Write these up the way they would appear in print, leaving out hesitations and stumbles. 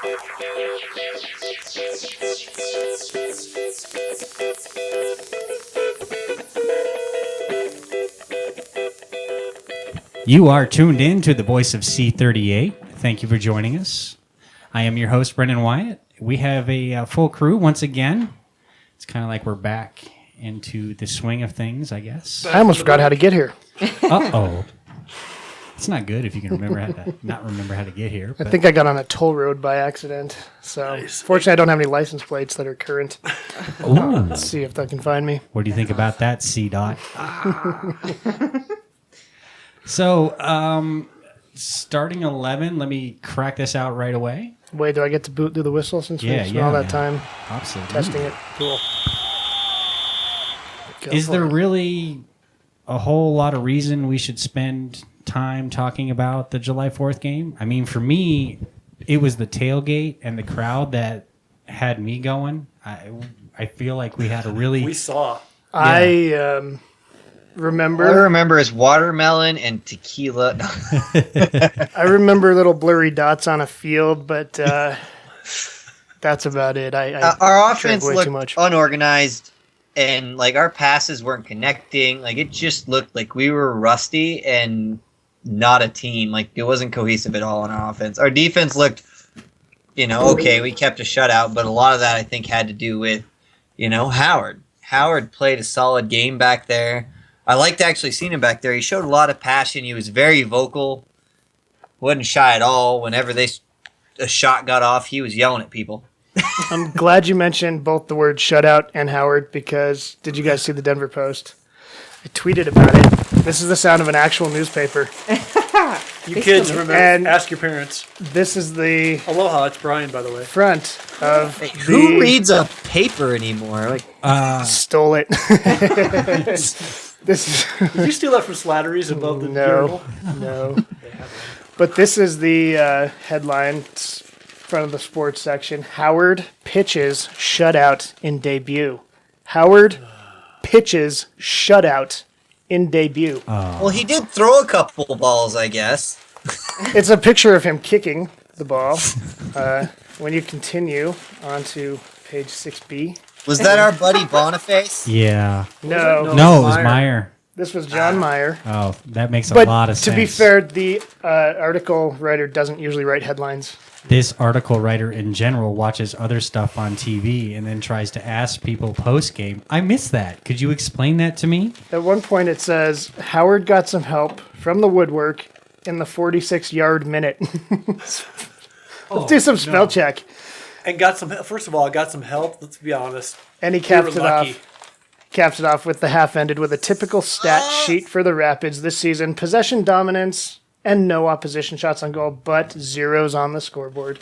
You are tuned in to the voice of C38. Thank you for joining us. I am your host, Brendan Wyatt. We have a full crew once again. It's kind of like we're back into the swing of things, I guess. I almost forgot how to get here. Uh-oh. It's not good if you can remember how to not remember how to get here. I think I got on a toll road by accident. So, Fortunately, I don't have any license plates that are current. Let's see if that can find me. What do you think about that, C-Dot? So, starting 11, let me crack this out right away. Wait, do I get to boot through the whistle since we spent all that time testing it? Cool. Is there really a whole lot of reason we should spend time talking about the July 4th game? I mean, for me, it was the tailgate and the crowd that had me going. I feel like we had a really... We saw. Yeah. Remember. All I remember is watermelon and tequila. I remember little blurry dots on a field, but that's about it. Our offense looked unorganized, and like our passes weren't connecting. Like it just looked like we were rusty and not a team. Like it wasn't cohesive at all on our offense. Our defense looked, okay. We kept a shutout, but a lot of that I think had to do with, Howard. Howard played a solid game back there. I liked actually seeing him back there. He showed a lot of passion. He was very vocal. Wasn't shy at all. Whenever a shot got off, he was yelling at people. I'm glad you mentioned both the word shutout and Howard because did you guys see the Denver Post? I tweeted about it. This is the sound of an actual newspaper. You kids, remember, ask your parents. This is the... Aloha, it's Brian, by the way. Front of who reads a paper anymore? Stole it. This is Did you steal that from Slattery's above the journal? No. But this is the headline. It's front of the sports section. Howard pitches shutout in debut. Howard pitches shutout in debut. Well, he did throw a couple balls, I guess. It's a picture of him kicking the ball. When you continue on to page 6B. Was that our buddy Boniface? Yeah. No, it was Meyer. This was John Meyer. Oh, that makes a But lot of sense. to be fair, the article writer doesn't usually write headlines. This article writer in general watches other stuff on TV and then tries to ask people post-game. I missed that. Could you explain that to me? At one point it says, Howard got some help from the woodwork in the 46-yard minute. Let's do some spell check. And first of all, I got some help, let's be honest. And he caps it off with the half ended with a typical stat sheet for the Rapids this season. Possession dominance and no opposition shots on goal, but zeros on the scoreboard.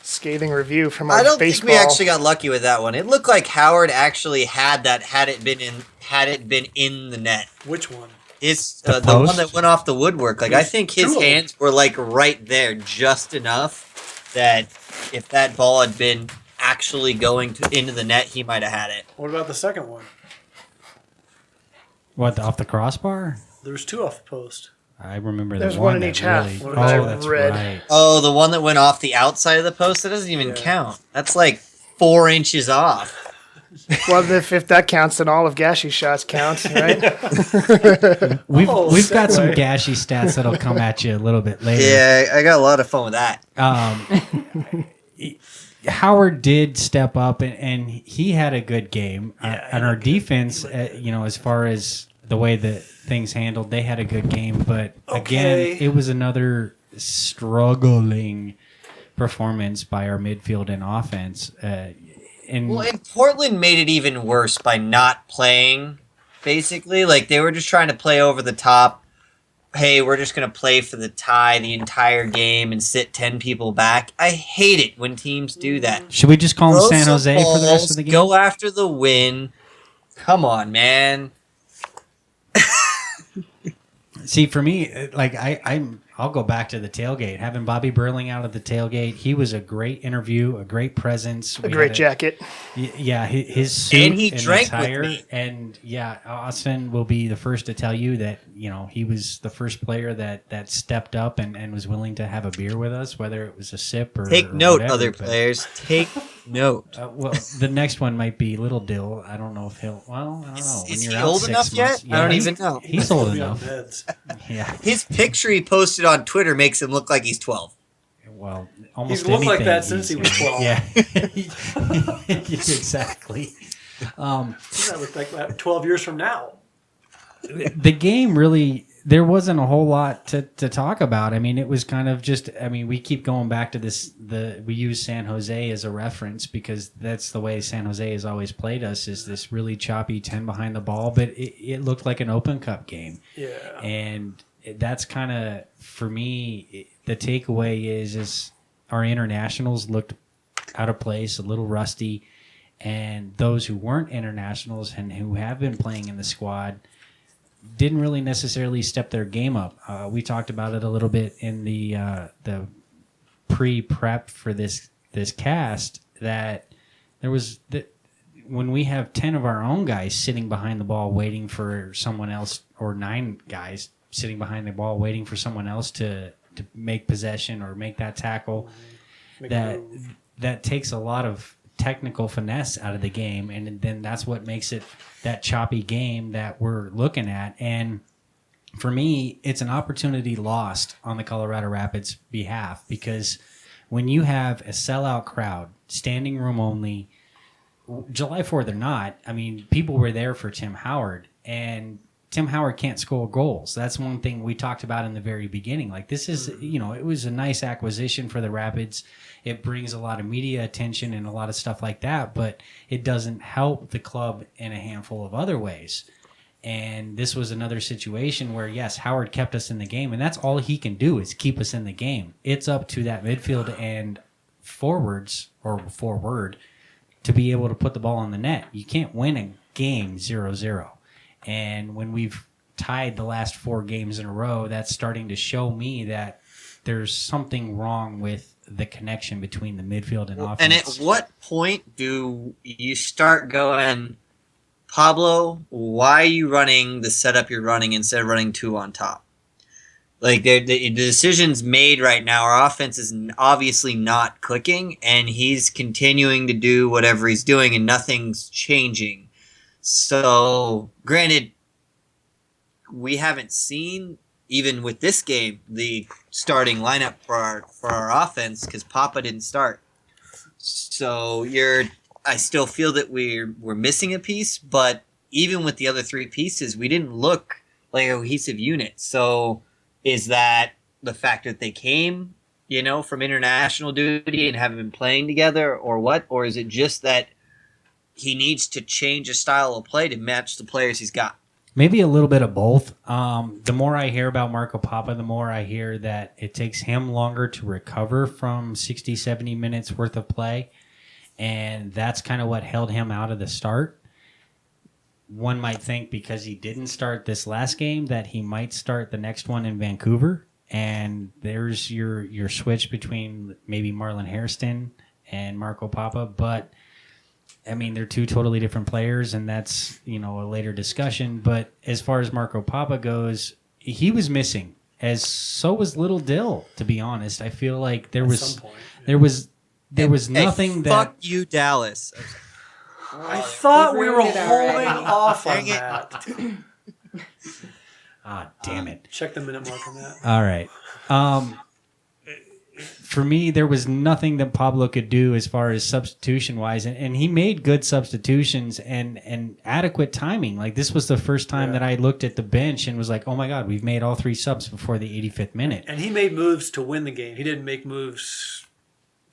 Scathing review from our baseball. I don't think we actually got lucky with that one. It looked like Howard actually had that had it been in the net. Which one? It's the one that went off the woodwork. Like I think his hands were like right there, just enough that if that ball had been actually going into the net, he might have had it. What about the second one? What, off the crossbar? There was two off the post. I remember there's the one in each half. That's red. right. Oh, the one that went off the outside of the post? That doesn't even count. That's like 4 inches off. Well, if that counts, then all of Gashy's shots count, right? We've got some Gashy stats that'll come at you a little bit later. Yeah, I got a lot of fun with that. Howard did step up, and he had a good game. And our defense, as far as the way that things handled, they had a good game. But again, it was another struggling performance by our midfield and offense. And Portland made it even worse by not playing, basically. Like, they were just trying to play over the top. Hey, we're just going to play for the tie the entire game and sit 10 people back. I hate it when teams do that. Should we just call them San Jose for the rest of the game? Go after the win. Come on, man. See, for me, like I'll go back to the tailgate. Having Bobby Burling out of the tailgate, he was a great interview, a great presence, a great jacket. Yeah, his suit and he drank attire, with me. and yeah, Austin will be the first to tell you that he was the first player that stepped up and was willing to have a beer with us, whether it was a sip or take note, whatever, other players. Take note. Well, the next one might be Little Dill. I don't know if he'll. Well, I don't know. Is When he you're out old 6 enough months, yet? I don't even know. He's old Be on enough. meds. Yeah. His picture he posted on Twitter makes him look like he's 12. Well, almost He's looked like anything that since he was 12. Yeah. Exactly. That looked like that 12 years from now. The game really, there wasn't a whole lot to talk about. I mean, it was kind of just, we keep going back to this, we use San Jose as a reference because that's the way San Jose has always played us, is this really choppy 10 behind the ball, but it looked like an Open Cup game. Yeah. And that's kind of, for me, the takeaway is our internationals looked out of place, a little rusty, and those who weren't internationals and who have been playing in the squad didn't really necessarily step their game up. We talked about it a little bit in the pre-prep for this cast, that there was when we have 10 of our own guys sitting behind the ball waiting for someone else, or 9 guys sitting behind the ball waiting for someone else to make possession or make that tackle, that takes a lot of technical finesse out of the game, and then that's what makes it that choppy game that we're looking at. And for me, it's an opportunity lost on the Colorado Rapids behalf, because when you have a sellout crowd, standing room only, July 4th or not, people were there for Tim Howard, and Tim Howard can't score goals. That's one thing we talked about in the very beginning. Like, this is, it was a nice acquisition for the Rapids. It brings a lot of media attention and a lot of stuff like that, but it doesn't help the club in a handful of other ways. And this was another situation where, yes, Howard kept us in the game, and that's all he can do is keep us in the game. It's up to that midfield and forwards, or forward, to be able to put the ball on the net. You can't win a game 0-0. And when we've tied the last 4 games in a row, that's starting to show me that there's something wrong with the connection between the midfield and offense. And at what point do you start going, Pablo, why are you running the setup you're running instead of running 2 on top? Like, the decisions made right now, our offense is obviously not clicking, and he's continuing to do whatever he's doing, and nothing's changing. So, granted, we haven't seen, even with this game, the starting lineup for our offense, because Papa didn't start. So I still feel that we're missing a piece, but even with the other 3 pieces, we didn't look like a cohesive unit. So is that the fact that they came, from international duty and haven't been playing together, or what? Or is it just that he needs to change his style of play to match the players he's got? Maybe a little bit of both. The more I hear about Marco Papa, the more I hear that it takes him longer to recover from 60, 70 minutes worth of play. And that's kind of what held him out of the start. One might think because he didn't start this last game that he might start the next one in Vancouver. And there's your switch between maybe Marlon Hairston and Marco Papa. But they're 2 totally different players, and that's, a later discussion. But as far as Marco Papa goes, he was missing, as so was Little Dill, to be honest. I feel like there was nothing that... Fuck you, Dallas. I thought we were holding off on that. Damn it. Check the minute mark on that. All right. For me, there was nothing that Pablo could do as far as substitution-wise, and he made good substitutions and adequate timing. Like, this was the first time that I looked at the bench and was like, oh my God, we've made all 3 subs before the 85th minute. And he made moves to win the game. He didn't make moves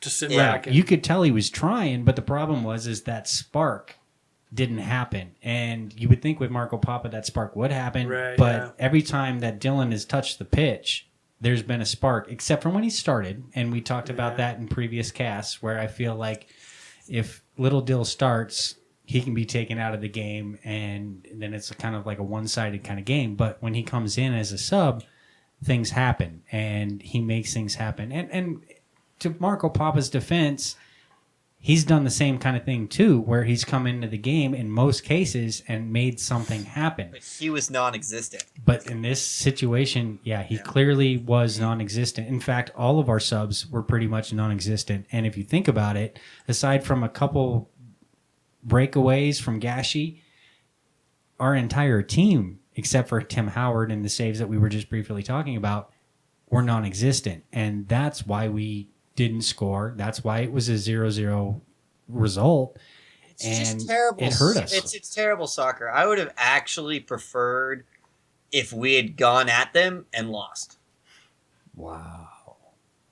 to sit back. You could tell he was trying, but the problem is that spark didn't happen. And you would think with Marco Papa that spark would happen, but every time that Dylan has touched the pitch, there's been a spark, except for when he started, and we talked about that in previous casts, where I feel like if Little Dill starts, he can be taken out of the game, and then it's kind of like a one-sided kind of game. But when he comes in as a sub, things happen, and he makes things happen. And to Marco Papa's defense, he's done the same kind of thing too, where he's come into the game in most cases and made something happen. But he was non-existent. But in this situation, he clearly was non-existent. In fact, all of our subs were pretty much non-existent. And if you think about it, aside from a couple breakaways from Gashi, our entire team, except for Tim Howard and the saves that we were just briefly talking about, were non-existent. And that's why we didn't score. That's why it was a 0-0 result. It's just terrible. It hurt us. It's terrible soccer. I would have actually preferred if we had gone at them and lost. Wow.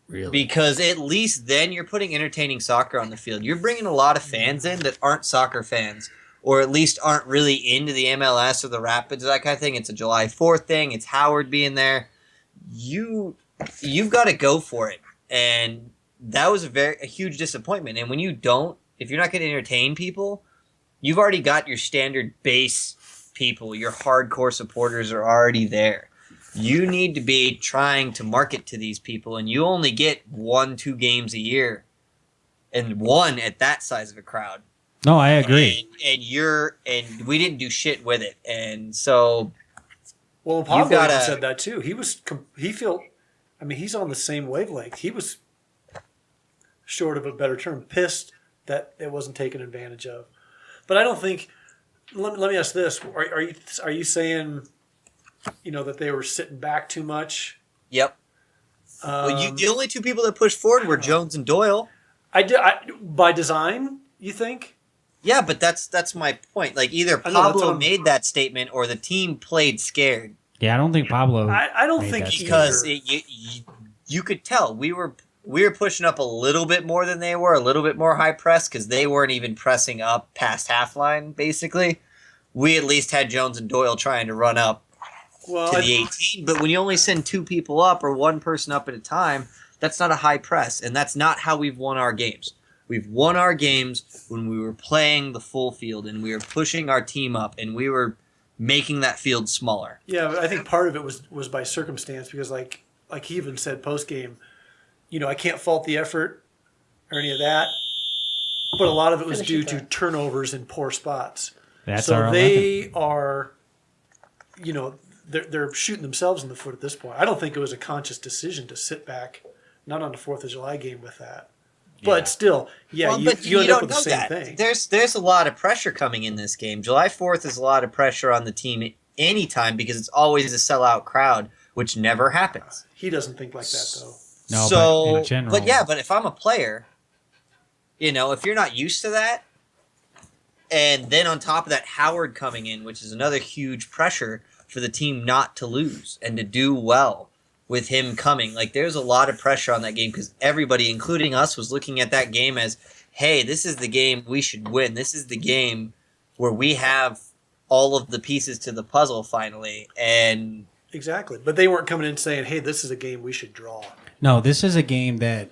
Really? Because at least then you're putting entertaining soccer on the field. You're bringing a lot of fans in that aren't soccer fans, or at least aren't really into the MLS or the Rapids, that kind of thing. It's a July 4th thing. It's Howard being there. You've got to go for it. And that was a huge disappointment. And when you don't, if you're not going to entertain people, you've already got your standard base people. Your hardcore supporters are already there. You need to be trying to market to these people, and you only get 1-2 games a year, and one at that size of a crowd. No, I agree. And we didn't do shit with it, and so. Well, Pablo said that too. He's on the same wavelength. He was, short of a better term, pissed that it wasn't taken advantage of. But I don't think. Let me ask this: Are you saying, that they were sitting back too much? Yep. The only two people that pushed forward were Jones and Doyle. By design, you think? Yeah, but that's my point. Like, either Pablo made that statement or the team played scared. Yeah, I don't think Pablo. I don't think because you could tell we were pushing up a little bit more than they were, a little bit more high press, because they weren't even pressing up past half line. Basically, we at least had Jones and Doyle trying to run up to the 18. But when you only send two people up or one person up at a time, that's not a high press, and that's not how we've won our games. We've won our games when we were playing the full field and we were pushing our team up and we were making that field smaller. Yeah, but I think part of it was by circumstance, because like he even said post game, I can't fault the effort or any of that, but a lot of it was due to turnovers in poor spots. So they are, they're shooting themselves in the foot at this point. I don't think it was a conscious decision to sit back, not on the 4th of July game with that. But still, you end up with the same thing. There's a lot of pressure coming in this game. July 4th is a lot of pressure on the team anytime, because it's always a sellout crowd, which never happens. He doesn't think like that, though. No, but in general. But if I'm a player, if you're not used to that, and then on top of that, Howard coming in, which is another huge pressure for the team not to lose and to do well. With him coming, there's a lot of pressure on that game, because everybody, including us, was looking at that game as, hey, this is the game we should win. This is the game where we have all of the pieces to the puzzle finally. And exactly. But they weren't coming in saying, hey, this is a game we should draw. No, this is a game that,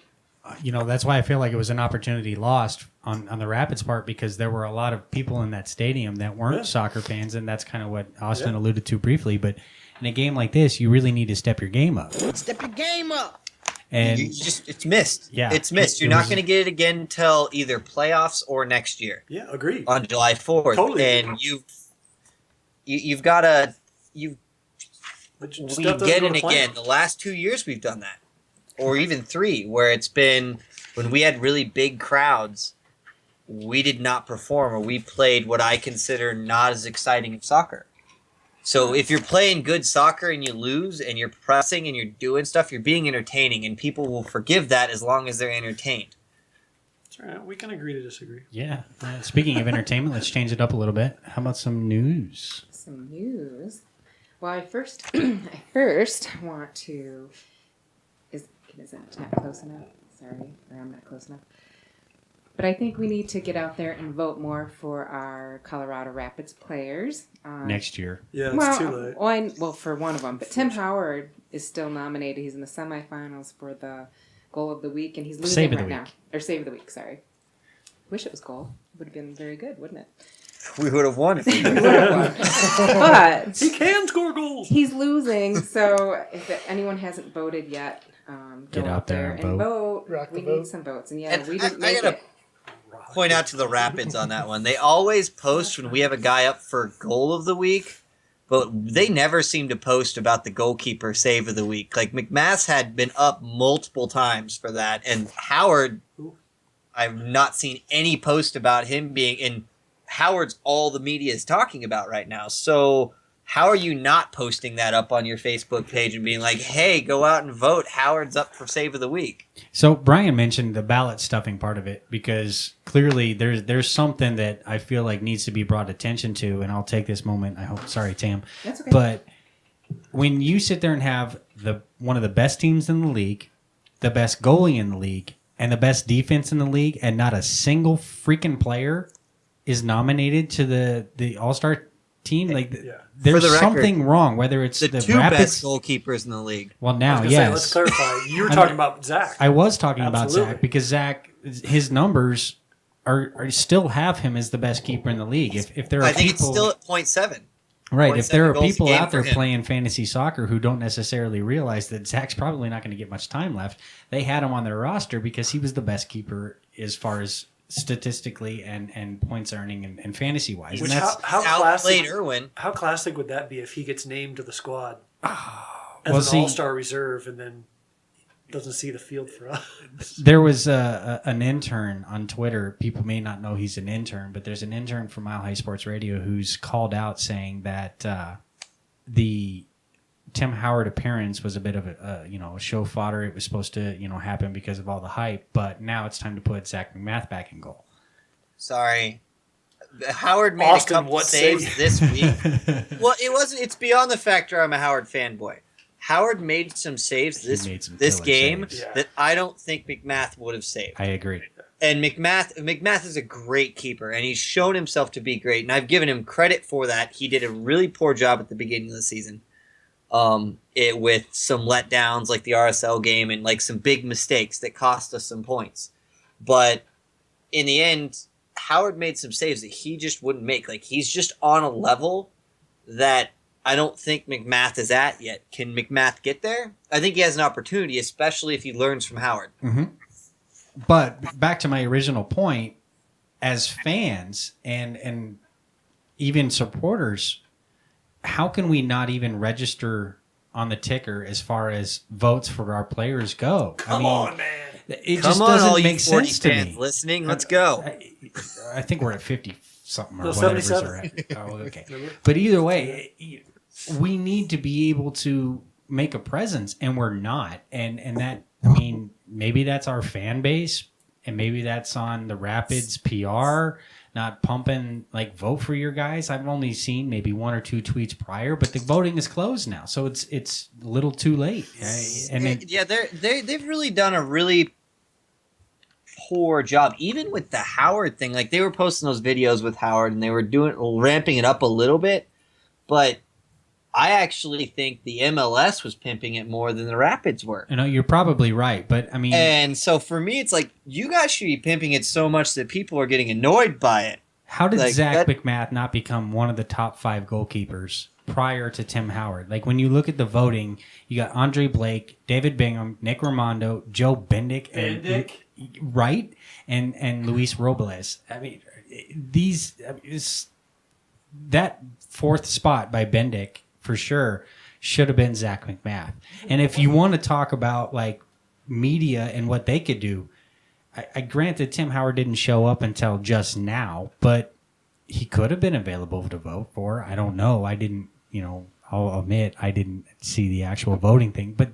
that's why I feel like it was an opportunity lost on the Rapids' part, because there were a lot of people in that stadium that weren't soccer fans, and that's kind of what Austin alluded to briefly. But in a game like this, you really need to step your game up. Step your game up. And it's missed. Yeah, it's missed. You're not going to get it again until either playoffs or next year. Yeah, agreed. On July 4th. Totally. And you've got to we get it again. The last 2 years we've done that, or even 3, where it's been when we had really big crowds, we did not perform, or we played what I consider not as exciting of soccer. So if you're playing good soccer and you lose and you're pressing and you're doing stuff, you're being entertaining, and people will forgive that as long as they're entertained. That's right. We can agree to disagree. Yeah. Speaking of entertainment, let's change it up a little bit. How about some news? Some news. Well, I first want to. Is that not close enough? Sorry, or I'm not close enough. But I think we need to get out there and vote more for our Colorado Rapids players. Next year. Yeah, it's too late. Well, for one of them. But Tim Howard is still nominated. He's in the semifinals for the goal of the week, and he's losing right now. Or save of the week, sorry. Wish it was goal. It would have been very good, wouldn't it? We would have won if we did. But He can score goals. he's losing, so if anyone hasn't voted yet, Get go out there and vote. Rock the We vote. need some votes, and And we didn't I make gotta it. point out to the Rapids on that one. They always post when we have a guy up for goal of the week, but they never seem to post about the goalkeeper save of the week. Like McMath had been up multiple times for that, and Howard, I've not seen any post about him being in. Howard's all the media is talking about right now. So how are you not posting that up on your Facebook page and being like, hey, go out and vote. Howard's up for save of the week. So Brian mentioned the ballot stuffing part of it because clearly there's something that I feel like needs to be brought attention to, and I'll take this moment. Sorry, Tam. That's okay. But when you sit there and have one of the best teams in the league, the best goalie in the league, and the best defense in the league, and not a single freaking player is nominated to the All-Star team, like there's For the record, something wrong. Whether it's The the two Rapids, best goalkeepers in the league. well I now, was gonna say, yes, let's clarify. You were I'm- talking about Zach. I was talking about Absolutely. Zach because Zach, his numbers are still have him as the best keeper in the league. If there are I think people, it's still at 0.7. right, if there 0.7 are goals a people game out there for him. playing fantasy soccer who don't necessarily realize that Zach's probably not going to get much time left, they had him on their roster because he was the best keeper as far as statistically and points earning and fantasy wise. Which And that's how Outplayed classic? Irwin. How classic would that be if he gets named to the squad as well, an see- all-star reserve and then doesn't see the field for us? There was an intern on Twitter. People may not know he's an intern, but there's an intern from Mile High Sports Radio who's called out saying that the Tim Howard appearance was a bit of a show fodder. It was supposed to happen because of all the hype, but now it's time to put Zach McMath back in goal. Sorry. Howard made Austin, a couple what saves say? this week. Well, it's beyond the factor I'm a Howard fanboy. Howard made some saves He this made some this killer game saves. Yeah. that I don't think McMath would have saved. I agree. And McMath is a great keeper, and he's shown himself to be great, and I've given him credit for that. He did a really poor job at the beginning of the season, with some letdowns like the RSL game and like some big mistakes that cost us some points. But in the end, Howard made some saves that he just wouldn't make. Like, he's just on a level that I don't think McMath is at yet. Can McMath get there? I think he has an opportunity, especially if he learns from Howard. Mm-hmm. But back to my original point, as fans and even supporters, how can we not even register on the ticker as far as votes for our players go? Come on, man. It Come just on, doesn't all you make 40 sense to fans me. listening. Let's go. I think we're at 50 something or No, whatever. 77. Oh, okay. But either way, we need to be able to make a presence, and we're not. And that, I mean, maybe that's our fan base, and maybe that's on the Rapids PR, not pumping like vote for your guys. I've only seen maybe one or two tweets prior, but the voting is closed now, so it's a little too late. They've really done a really poor job, even with the Howard thing. Like, they were posting those videos with Howard, and they were ramping it up a little bit, but I actually think the MLS was pimping it more than the Rapids were. You know, you're probably right, but I mean, And so for me, it's like, you guys should be pimping it so much that people are getting annoyed by it. how did like Zach that- McMath not become one of the top 5 goalkeepers prior to Tim Howard? Like, when you look at the voting, you got Andre Blake, David Bingham, Nick Raimondo, Joe Bendick, right, and Luis Robles. I mean, that 4th spot by Bendick for sure should have been Zach McMath. And if you want to talk about like media and what they could do, I grant that Tim Howard didn't show up until just now, but he could have been available to vote for. I don't know. I didn't, I'll admit I didn't see the actual voting thing, but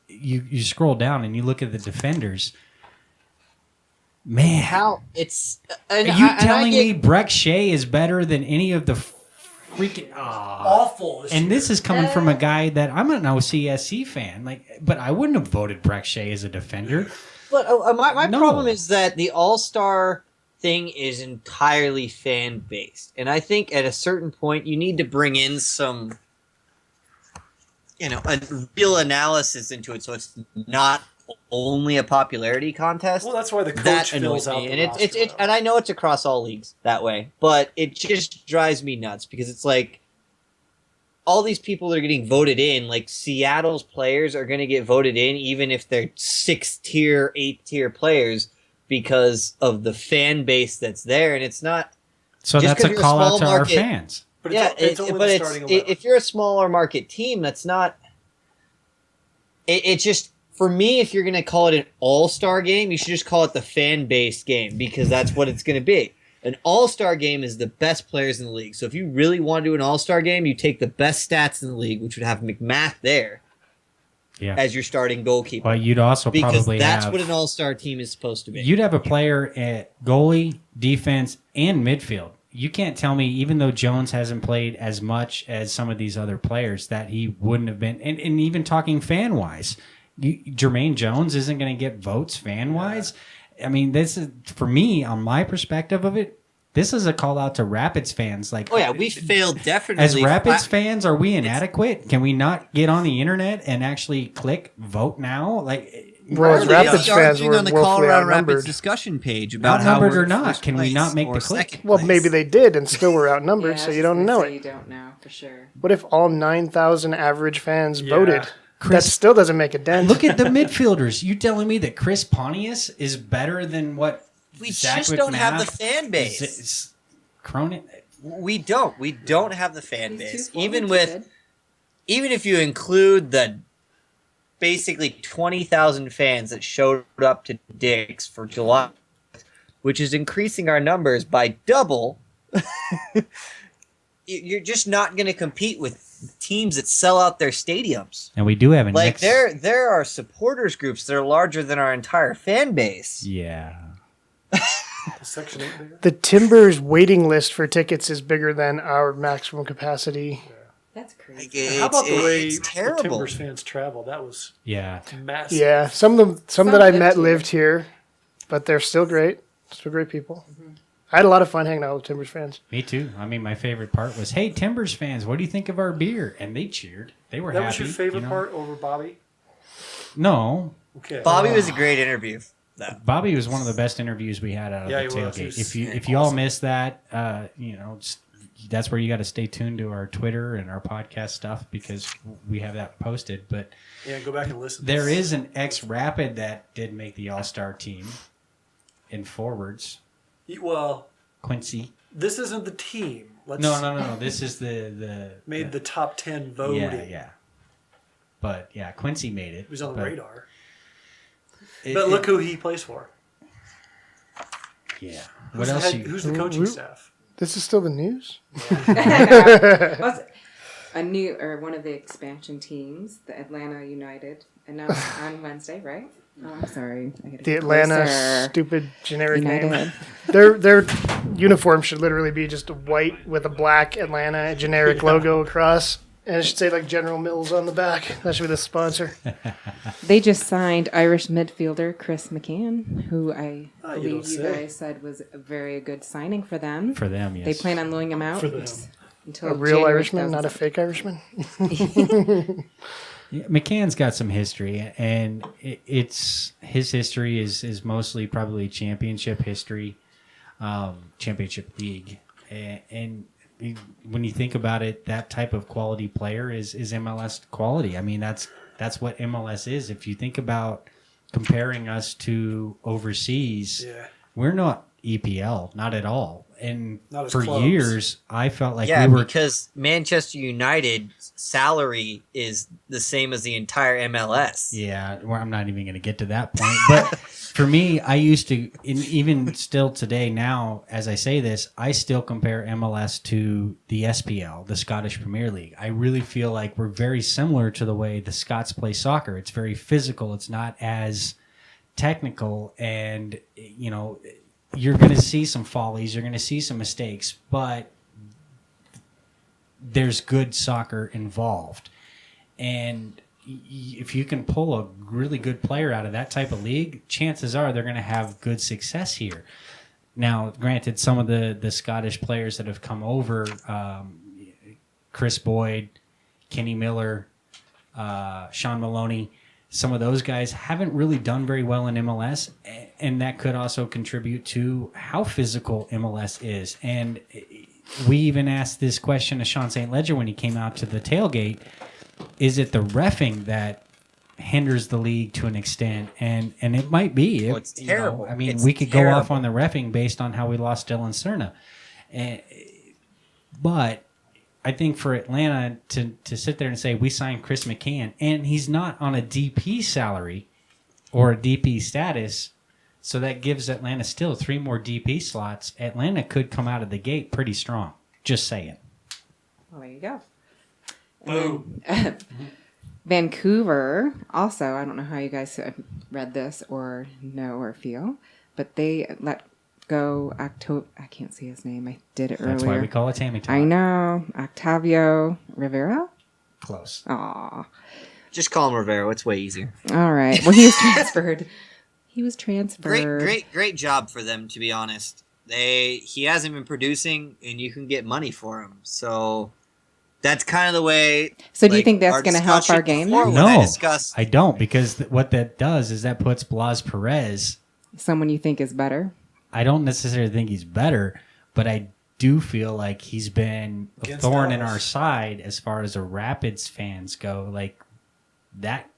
you scroll down and you look at the defenders. Man, How it's are you telling me Breck Shea is better than any of the freaking Awful. And this is coming from a guy that I'm an OCSC fan, but I wouldn't have voted Breck Shea as a defender. But my No. problem is that the All-Star thing is entirely fan-based. And I think at a certain point, you need to bring in some, a real analysis into it, so it's not only a popularity contest. Well, that's why the that coach annoys fills out me, the and roster, it's though. and I know it's across all leagues that way, but it just drives me nuts because it's like all these people that are getting voted in, like Seattle's players are going to get voted in even if they're 6th tier, 8th tier players because of the fan base that's there, and it's not. So just that's a 'cause you're call out to our market- fans. But Yeah, it's only the starting 11. if you're a smaller market team, that's not. It just for me, if you're going to call it an all-star game, you should just call it the fan-based game because that's what it's going to be. An all-star game is the best players in the league. So if you really want to do an all-star game, you take the best stats in the league, which would have McMath there as your starting goalkeeper. Well, you'd also because probably that's have what an all-star team is supposed to be. You'd have a player at goalie, defense, and midfield. You can't tell me, even though Jones hasn't played as much as some of these other players, that he wouldn't have been. And even talking fan-wise, Jermaine Jones isn't going to get votes fan-wise. I mean, this is, for me, on my perspective of it, this is a call out to Rapids fans. Like, oh yeah, we failed definitely. As Rapids fans, are we inadequate? Can we not get on the internet and actually click vote now? Like, well, as Rapids fans, we're on the woefully Colorado Rapids outnumbered. discussion page about outnumbered how we're or not, first can we place not make or the click? second Well, place. maybe they did and still were outnumbered, Yeah, so I was you don't gonna know say it. You don't know for sure. What if all 9,000 average fans Yeah. voted? Chris- That still doesn't make a dent. look at the midfielders. You telling me that Chris Pontius is better than what We Zach just don't have the McMath, fan base. Cronin? We don't have the fan He's base. too forward, Even if you include the basically 20,000 fans that showed up to Dick's for July, which is increasing our numbers by double, you're just not going to compete with teams that sell out their stadiums. And we do have a Like next. there are supporters groups that are larger than our entire fan base. Yeah. Section 8 there. The Timbers waiting list for tickets is bigger than our maximum capacity. That's crazy. Like, How about the way it's the terrible? Timbers fans travel? That was Yeah. massive. Yeah, some that I lived met here. lived here, but they're still great. Still great people. I had a lot of fun hanging out with Timbers fans. Me too. I mean, my favorite part was, "Hey, Timbers fans, what do you think of our beer?" And they cheered. They were That happy. was your favorite you know? part over Bobby? No, Okay. Bobby was a great interview. though. Bobby was one of the best interviews we had out of Yeah, the he was. tailgate. He was If you all missed that, that's where you got to stay tuned to our Twitter and our podcast stuff because we have that posted. But Yeah, go back and listen. there is an ex-Rapid that did make the All-Star team in forwards. Well, Quincy. this isn't the team. Let's No. This is the made the top 10 voting. Yeah. But yeah, Quincy made it. He was on the but radar. it- But it- look who he plays for. Yeah. Who's What the else? head- who's the coaching staff? This is still the news? Was one of the expansion teams, the Atlanta United, announced on Wednesday, right? Oh, I'm sorry. I gotta The get Atlanta closer. stupid generic name. United. Their uniform should literally be just white with a black Atlanta generic logo across. And it should say like General Mills on the back. That should be the sponsor. They just signed Irish midfielder Chris McCann, who I Oh, you believe don't you say. guys said was a very good signing for them. For them, yes. They plan on loaning him out For them. until A real January Irishman, not a 2007. fake Irishman. Yeah, McCann's got some history, and his history is mostly probably championship history, championship league, and when you think about it, that type of quality player is MLS quality. I mean, that's what MLS is. If you think about comparing us to overseas, Yeah. we're not EPL, not at all. And Not as for close. years, I felt like Yeah, we were. because Manchester United's salary is the same as the entire MLS. Yeah, well, I'm not even going to get to that point. But for me, I used to, and even still today now, as I say this, I still compare MLS to the SPL, the Scottish Premier League. I really feel like we're very similar to the way the Scots play soccer. It's very physical. It's not as technical, and you're going to see some follies. You're going to see some mistakes, but there's good soccer involved. And if you can pull a really good player out of that type of league, chances are they're going to have good success here. Now, granted, some of the Scottish players that have come over, Chris Boyd, Kenny Miller, Sean Maloney, some of those guys haven't really done very well in MLS, and that could also contribute to how physical MLS is. And we even asked this question to Sean St. Ledger when he came out to the tailgate. Is it the reffing that hinders the league to an extent? And it might be. It's terrible. I mean, we could go off on the reffing based on how we lost Dylan Cerna. But I think for Atlanta to sit there and say, we signed Chris McCann, and he's not on a DP salary or a DP status, so that gives Atlanta still 3 more DP slots. Atlanta could come out of the gate pretty strong. Just saying. Well, there you go. Boom. Vancouver, also, I don't know how you guys have read this or know or feel, but they let go I can't see his name. I did it earlier. That's why we call it Tammy Talk. I know. Octavio Rivera? Close. Aw. Just call him Rivero. It's way easier. All right. Well, he was transferred. He was transferred. Great job for them, to be honest. He hasn't been producing, and you can get money for him. So that's kind of the way. So do you think that's going to help our game? No, I don't, because what that does is that puts Blas Perez. Someone you think is better? I don't necessarily think he's better, but I do feel like he's been a thorn in our side as far as the Rapids fans go. Like that.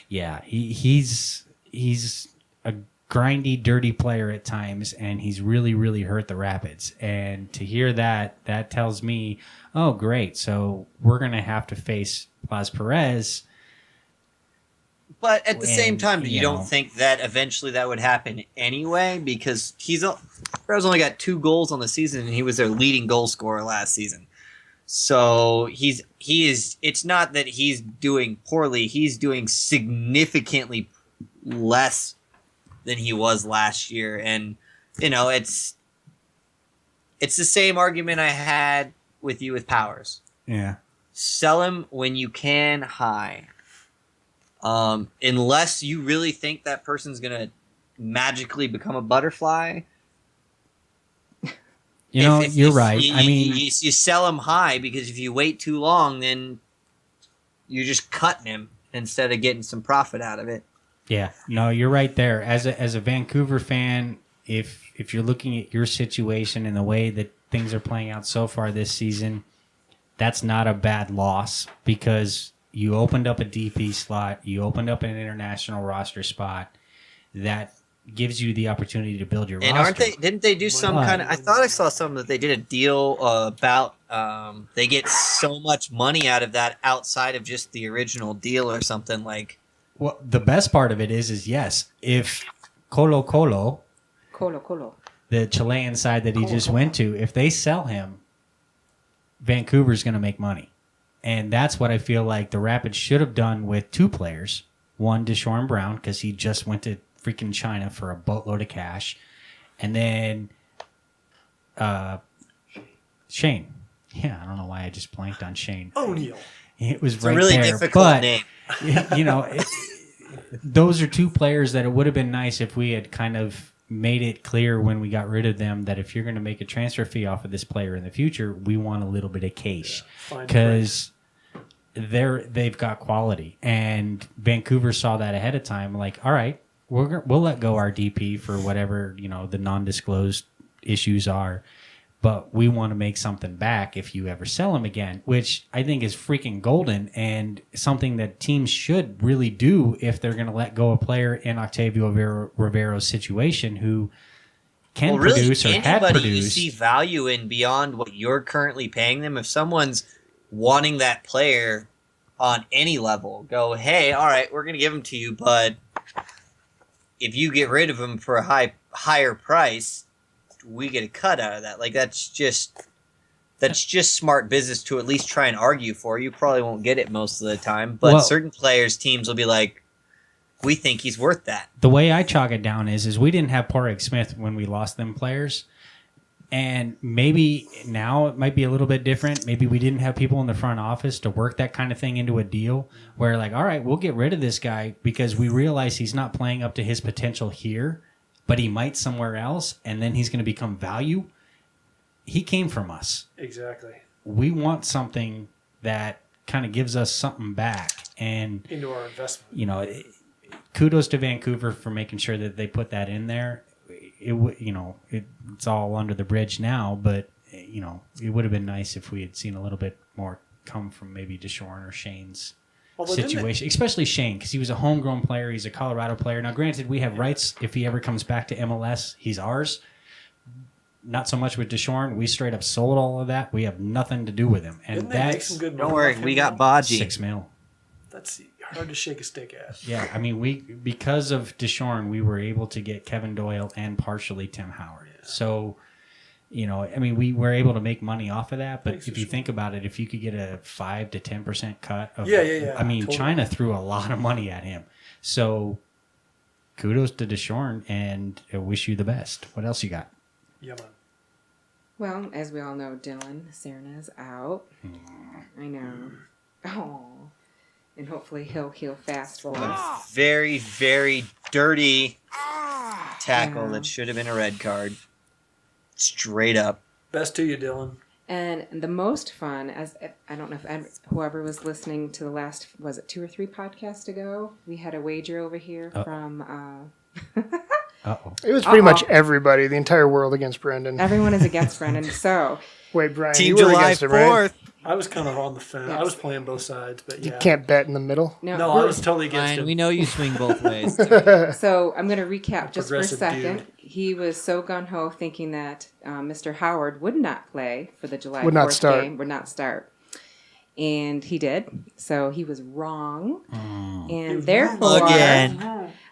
Yeah, he's a grindy, dirty player at times, and he's really, really hurt the Rapids. And to hear that tells me, oh, great. So we're going to have to face Blas Perez. But at the same time, you don't think that eventually that would happen anyway? Because Perez only got 2 goals on the season, and he was their leading goal scorer last season. So he is. It's not that he's doing poorly. He's doing significantly less than he was last year, and it's the same argument I had with you with Powers. Yeah, sell him when you can high. Unless you really think that person's gonna magically become a butterfly. You're right. You sell him high, because if you wait too long, then you're just cutting him instead of getting some profit out of it. Yeah, no, you're right there. As a Vancouver fan, if you're looking at your situation and the way that things are playing out so far this season, that's not a bad loss, because you opened up a DP slot, you opened up an international roster spot that gives you the opportunity to build your roster. And didn't they do some kind of, I thought I saw something that they did a deal about they get so much money out of that outside of just the original deal or something like. Well, the best part of it is yes, if Colo Colo, the Chilean side that he just went to, if they sell him, Vancouver's going to make money. And that's what I feel like the Rapids should have done with 2 players. One, Deshaun Brown, because he just went to freaking China for a boatload of cash. And then Shane. Yeah, I don't know why I just blanked on Shane. O'Neal. It was It's right a really there. difficult name. Those are 2 players that it would have been nice if we had kind of made it clear when we got rid of them that if you're going to make a transfer fee off of this player in the future, we want a little bit of cash, because they've got quality. And Vancouver saw that ahead of time. Like, all right, we'll let go our DP for whatever the non-disclosed issues are. But we want to make something back if you ever sell him again, which I think is freaking golden and something that teams should really do if they're going to let go a player in Octavio Rivero's situation who can produce or had produced. Anybody you see value in beyond what you're currently paying them, if someone's wanting that player on any level, go, hey, all right, we're going to give him to you, but if you get rid of him for a higher price, we get a cut out of that. Like, that's just smart business to at least try and argue for. You probably won't get it most of the time, but certain players, teams will be like, we think he's worth that. The way I chalk it down is we didn't have Poreg Smith when we lost them players, and maybe now it might be a little bit different. Maybe we didn't have people in the front office to work that kind of thing into a deal where, like, all right, we'll get rid of this guy because we realize he's not playing up to his potential here, but he might somewhere else, and then he's going to become value. He came from us. Exactly. We want something that kind of gives us something back. And into our investment. you know, kudos to Vancouver for making sure that they put that in there. It's all under the bridge now, but you know, it would have been nice if we had seen a little bit more come from maybe Deshorn or Shane's situation, especially Shane, because he was a homegrown player. He's a Colorado player. Now, granted, we have rights if he ever comes back to MLS. He's ours. Not so much with Deshorn. We straight up sold all of that. We have nothing to do with him. And that's don't worry, we got Baji. $6 million. That's hard to shake a stick at. Yeah, I mean, because of Deshorn, we were able to get Kevin Doyle and partially Tim Howard. Yeah. So, you know, I mean, we were able to make money off of that. But if you think about it, if you could get a 5 to 10% cut of, I mean, totally. China threw a lot of money at him. So, kudos to Deshorn, and I wish you the best. What else you got? Yeah, man. Well, as we all know, Dylan Serna's out. I know. Oh. And hopefully he'll heal fast for us. Very, very dirty tackle that should have been a red card. Straight up. Best to you, Dylan. And the most fun, I don't know if whoever was listening to the last, was it 2 or 3 podcasts ago? We had a wager over here from... It was pretty much everybody, the entire world against Brendan. Everyone is against Brendan. So... Wait, Brian, Team you were July against him, 4th. right? I was kind of on the fence. I was playing both sides, but yeah. You can't bet in the middle? No, I was totally against Fine, him. we know you swing both ways. So I'm going to recap just for a second. Dude. He was so gun-ho thinking that Mr. Howard would not play for the July 4th game. Would not start. And he did. So he was wrong. And therefore,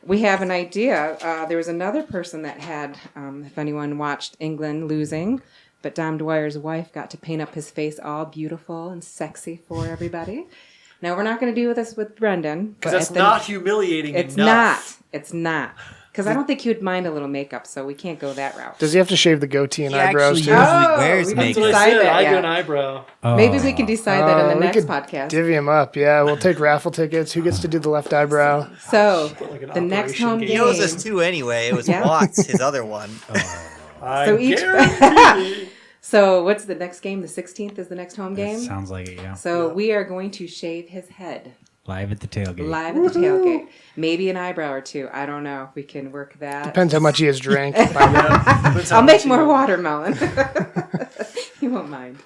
we have an idea. There was another person that had, if anyone watched England losing, but Dom Dwyer's wife got to paint up his face all beautiful and sexy for everybody. Now, we're not going to do this with Brendan. Because that's not humiliating enough. It's not. Because I don't think he would mind a little makeup, so we can't go that route. Does he have to shave the goatee and eyebrows too? Wears That's makeup. what I said. I do an eyebrow. Maybe we can decide that in the we next could podcast. Divvy him up. Yeah, we'll take raffle tickets. Who gets to do the left eyebrow? So, Like the next home game. He owes us 2 anyway. It was Watts, his other one. So each. So what's the next game? The 16th is the next home game? Sounds like it, yeah. So we are going to shave his head. Live at the tailgate. Live at the tailgate. Maybe an eyebrow or 2. I don't know if we can work that. Depends how much he has drank. I'll make more watermelon. He won't mind.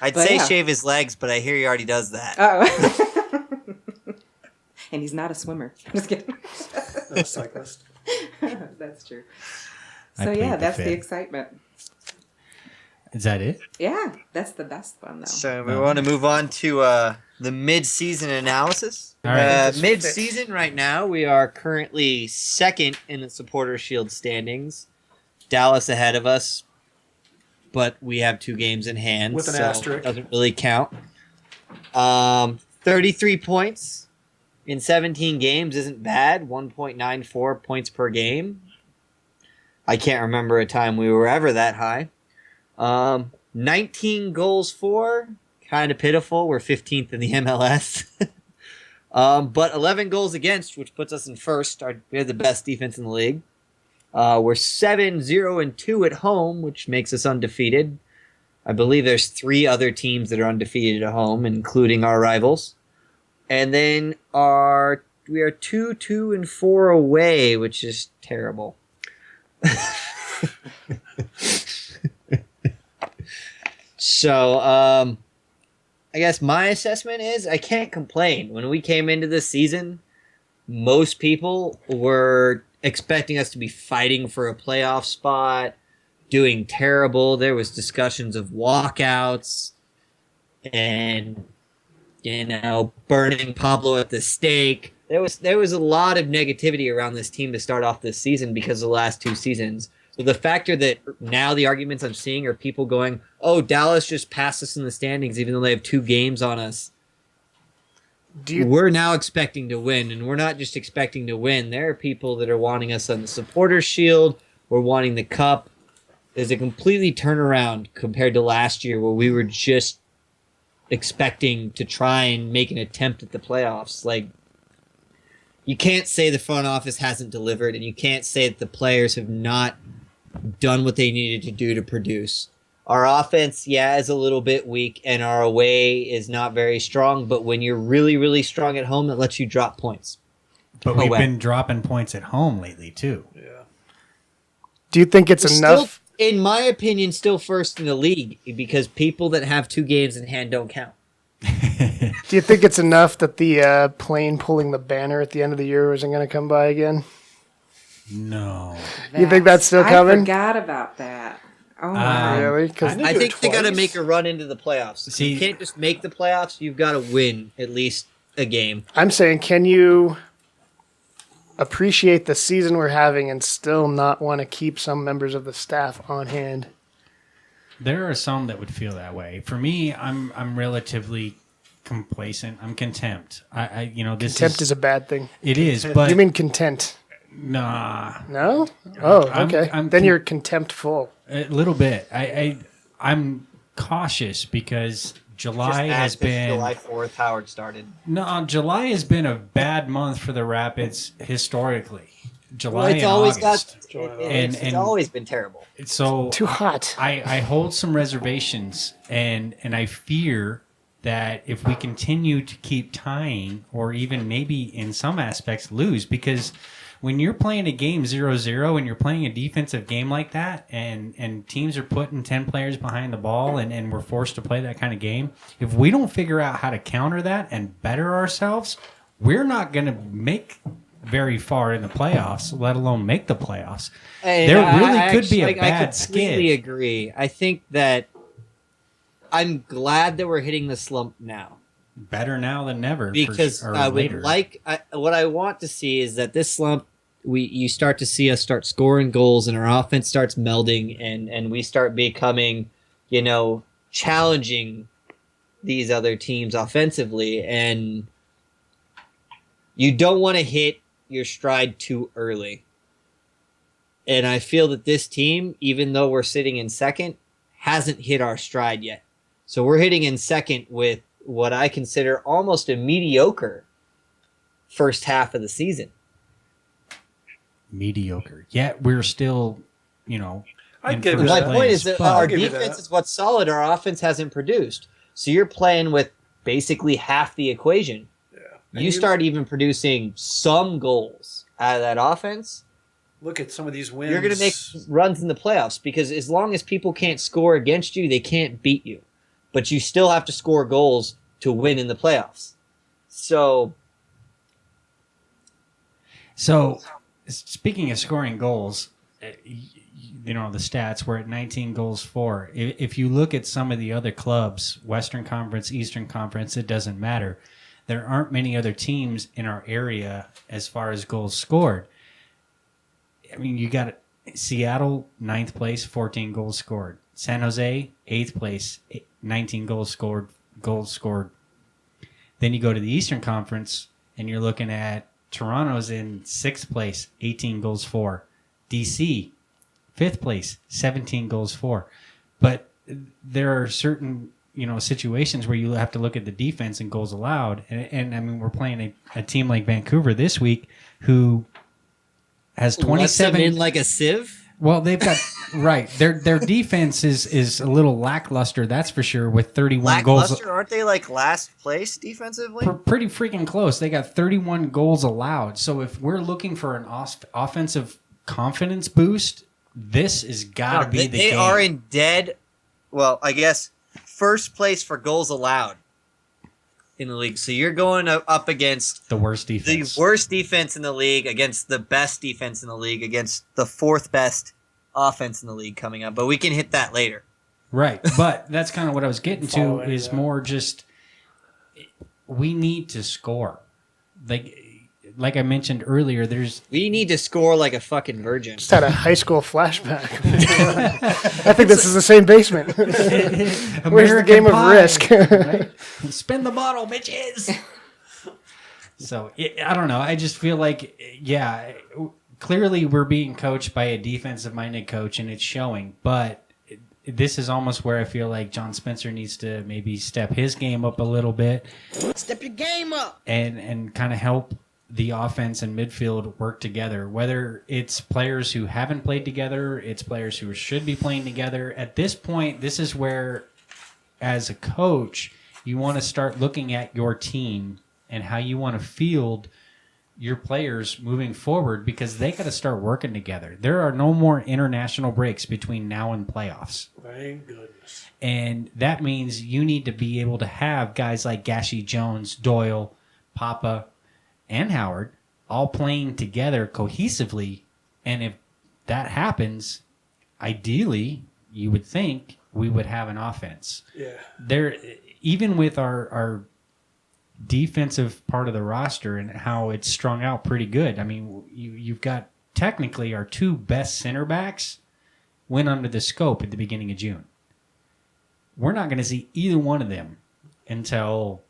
I'd say shave his legs, but I hear he already does that. Oh. And he's not a swimmer. Just kidding. Not a cyclist. That's true. So that's the excitement. Is that it? Yeah, that's the best one, though. So we want to move on to the mid-season analysis. All right. Mid-season right now, we are currently 2nd in the Supporter Shield standings. Dallas ahead of us, but we have 2 games in hand. With an so asterisk. It doesn't really count. 33 points in 17 games isn't bad. 1.94 points per game. I can't remember a time we were ever that high. 19 goals for, kind of pitiful. We're 15th in the MLS. But 11 goals against, which puts us in first. We have the best defense in the league. We're 7-0-2 at home, which makes us undefeated. I believe there's 3 other teams that are undefeated at home, including our rivals. And then we are 2-2-4 away, which is terrible. So, I guess my assessment is I can't complain. When we came into this season, most people were expecting us to be fighting for a playoff spot, doing terrible. There was discussions of walkouts and, burning Pablo at the stake. There was a lot of negativity around this team to start off this season because of the last 2 seasons. So the factor that now the arguments I'm seeing are people going, oh, Dallas just passed us in the standings even though they have 2 games on us. We're now expecting to win, and we're not just expecting to win. There are people that are wanting us on the Supporters Shield. We're wanting the Cup. There's a completely turnaround compared to last year where we were just expecting to try and make an attempt at the playoffs. Like, you can't say the front office hasn't delivered, and you can't say that the players have not done what they needed to do to produce. Our offense, is a little bit weak, and our away is not very strong. But when you're really, really strong at home, it lets you drop points. But we've been dropping points at home lately, too. Yeah. Do you think it's enough? Still, in my opinion, still first in the league because people that have 2 games in hand don't count. Do you think it's enough that the plane pulling the banner at the end of the year isn't going to come by again? No. You think that's still coming? I forgot about that. Oh, my. Really? Because I think they got to make a run into the playoffs. See, you can't just make the playoffs. You've got to win at least a game. I'm saying, can you appreciate the season we're having and still not want to keep some members of the staff on hand? There are some that would feel that way. For me, I'm relatively complacent. I'm content. Contempt is a bad thing. It is, but You mean content? nah, No? Oh, okay. I'm You're contemptful. a little bit. I'm cautious because July has been July 4th. Howard started. No, July has been a bad month for the Rapids historically. July Well, it's and always August. it's always been terrible. So Too hot. I hold some reservations, and I fear that if we continue to keep tying, or even maybe in some aspects lose, because when you're playing a game 0-0 and you're playing a defensive game like that, and teams are putting 10 players behind the ball, and we're forced to play that kind of game, if we don't figure out how to counter that and better ourselves, we're not going to make very far in the playoffs, let alone make the playoffs. And there really could actually, be a I bad completely skid. agree. I think that I'm glad that we're hitting the slump now. Better now than never. Because or I would later. what I want to see is that this slump, you start to see us start scoring goals and our offense starts melding and we start becoming, challenging these other teams offensively. And you don't want to hit your stride too early. And I feel that this team, even though we're sitting in second, hasn't hit our stride yet. So we're hitting in second with what I consider almost a mediocre first half of the season. Mediocre. Yet we're still, I'd give you My that. point is that But- our give you defense that. is what's solid. Our offense hasn't produced. So you're playing with basically half the equation. And You start even producing some goals out of that offense, Look at some of these wins. you're going to make runs in the playoffs because as long as people can't score against you, they can't beat you. But you still have to score goals to win in the playoffs. So speaking of scoring goals, the stats, we're at 19 goals for. If you look at some of the other clubs, Western Conference, Eastern Conference, it doesn't matter. There aren't many other teams in our area as far as goals scored. I mean, you got Seattle, 9th place, 14 goals scored. San Jose, 8th place, 19 goals scored. Then you go to the Eastern Conference, and you're looking at Toronto's in 6th place, 18 goals for. DC, 5th place, 17 goals for. But there are certain situations where you have to look at the defense and goals allowed. And I mean, we're playing a team like Vancouver this week who has 27 in like a sieve. Well, they've got right. Their defense is a little lackluster, that's for sure, with 31 goals. Aren't they like last place defensively? Pretty freaking close. They got 31 goals allowed. So if we're looking for an offensive confidence boost, this has got to be the game. They are in dead, I guess, first place for goals allowed in the league. So you're going up against the worst defense. The worst defense in the league against the best defense in the league against the 4th best offense in the league coming up. But we can hit that later. Right. But that's kind of what I was getting to is more just we need to score. Like I mentioned earlier, we need to score like a fucking virgin. Just had a high school flashback. I think this is the same basement. Where's the game of Risk? Right? Spin the bottle, bitches. So I don't know. I just feel like, clearly we're being coached by a defensive-minded coach, and it's showing. But this is almost where I feel like John Spencer needs to maybe step his game up a little bit. Step your game up. And kind of help the offense and midfield work together, whether it's players who haven't played together, it's players who should be playing together. At this point, this is where, as a coach, you want to start looking at your team and how you want to field your players moving forward, because they got to start working together. There are no more international breaks between now and playoffs. Thank goodness. And that means you need to be able to have guys like Gashi Jones, Doyle, Papa, and Howard all playing together cohesively. And if that happens, ideally, you would think we would have an offense. Yeah. There, even with our defensive part of the roster and how it's strung out pretty good. I mean, you've got technically our two best center backs went under the scope at the beginning of June. We're not going to see either one of them until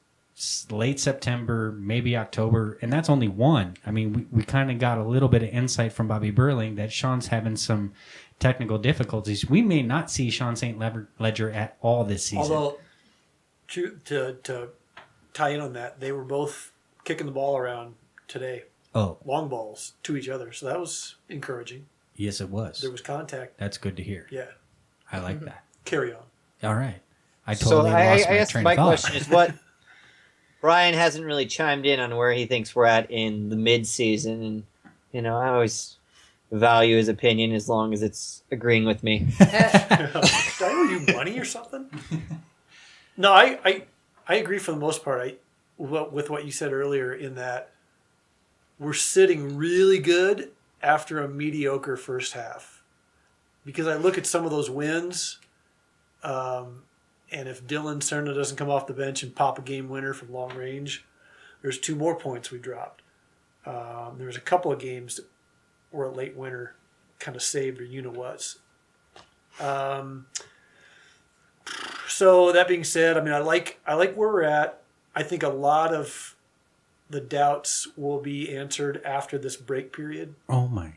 late September, maybe October, and that's only one. I mean, we kind of got a little bit of insight from Bobby Burling that Sean's having some technical difficulties. We may not see Sean St. Ledger at all this season. Although, to tie in on that, they were both kicking the ball around today. Oh. Long balls to each other. So that was encouraging. Yes, it was. There was contact. That's good to hear. Yeah. I like that. Carry on. All right. I totally lost my train of thought. My question is what Brian hasn't really chimed in on where he thinks we're at in the mid-season. And, you know, I always value his opinion as long as it's agreeing with me. Did I owe you money or something? No, I agree for the most part with what you said earlier, in that we're sitting really good after a mediocre first half. Because I look at some of those wins, and if Dylan Cerna doesn't come off the bench and pop a game winner from long range, there's 2 more points we dropped. There was a couple of games that were a late winner kind of saved, or you-know-whats. So that being said, I mean, I like where we're at. I think a lot of the doubts will be answered after this break period. Oh my!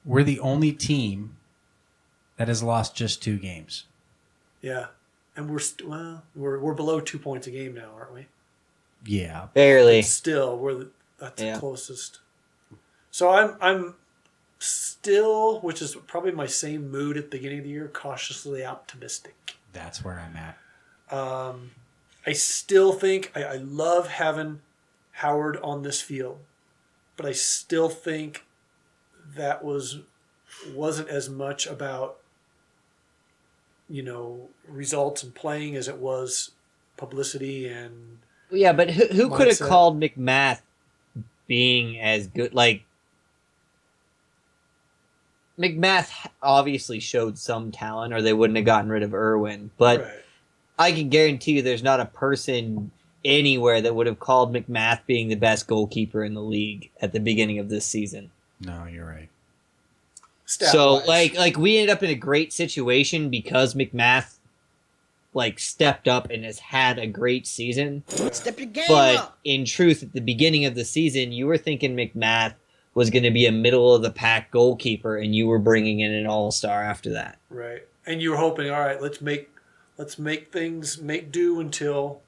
We're the only team that has lost just 2 games. Yeah, and we're below 2 points a game now, aren't we? Yeah, Barely. Still, that's the closest. So I'm still, which is probably my same mood at the beginning of the year, cautiously optimistic. That's where I'm at. I still think I love having Howard on this field, but I still think that wasn't as much about, results and playing as it was publicity and. Yeah, but who could have called McMath being as good? Like, McMath obviously showed some talent, or they wouldn't have gotten rid of Irwin. But Right. I can guarantee you there's not a person anywhere that would have called McMath being the best goalkeeper in the league at the beginning of this season. No, you're right. So, like we ended up in a great situation because McMath, stepped up and has had a great season. Step your game But up. in truth, at the beginning of the season, you were thinking McMath was going to be a middle-of-the-pack goalkeeper, and you were bringing in an all-star after that. Right. And you were hoping, all right, let's make things make do until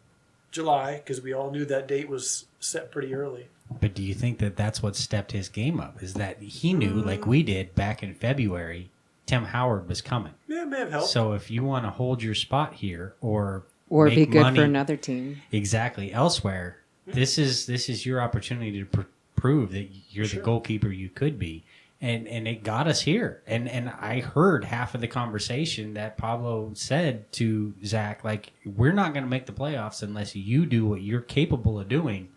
July, because we all knew that date was set pretty early. But do you think that that's what stepped his game up? Is that he knew, like we did back in February, Tim Howard was coming. Yeah, it may have helped. So if you want to hold your spot here or Or be make good money for another team. exactly elsewhere, this is your opportunity to prove that you're the goalkeeper you could be. And it got us here. And I heard half of the conversation that Pablo said to Zach, like, we're not going to make the playoffs unless you do what you're capable of doing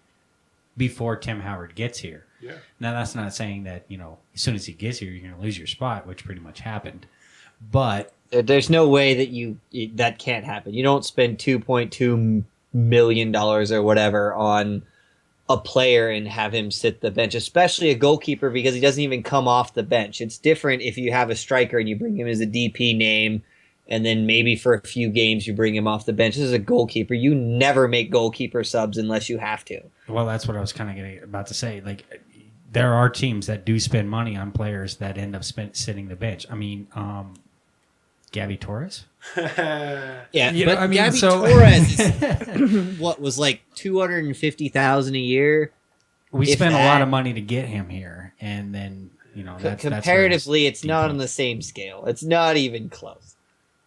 before Tim Howard gets here. Yeah. Now, that's not saying that, as soon as he gets here, you're going to lose your spot, which pretty much happened. But There's no way that that can't happen. You don't spend $2.2 million or whatever on a player and have him sit the bench, especially a goalkeeper, because he doesn't even come off the bench. It's different if you have a striker and you bring him as a DP name, and then maybe for a few games you bring him off the bench. This is a goalkeeper. You never make goalkeeper subs unless you have to. well, that's what I was kind of about to say. Like, there are teams that do spend money on players that end up sitting the bench. I mean, Gabby Torres. Yeah, but I mean, Gabby Torres is, what was like $250,000 a year. we if spent a that. lot of money to get him here, and then Comparatively, it's not default. on the same scale. It's not even close.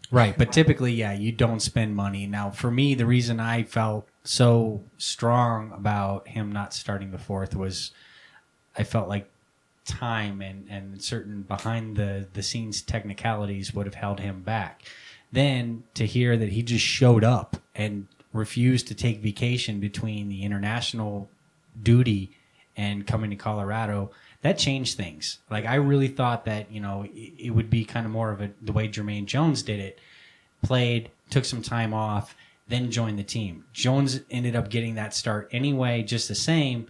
Right, but typically, yeah, you don't spend money. Now, for me, the reason I felt so strong about him not starting the fourth was I felt like time and certain behind the scenes technicalities would have held him back. Then to hear that he just showed up and refused to take vacation between the international duty and coming to Colorado, that changed things. Like, I really thought that, it would be kind of more of the way Jermaine Jones did it. Played, took some time off, then joined the team. Jones ended up getting that start anyway, just the same.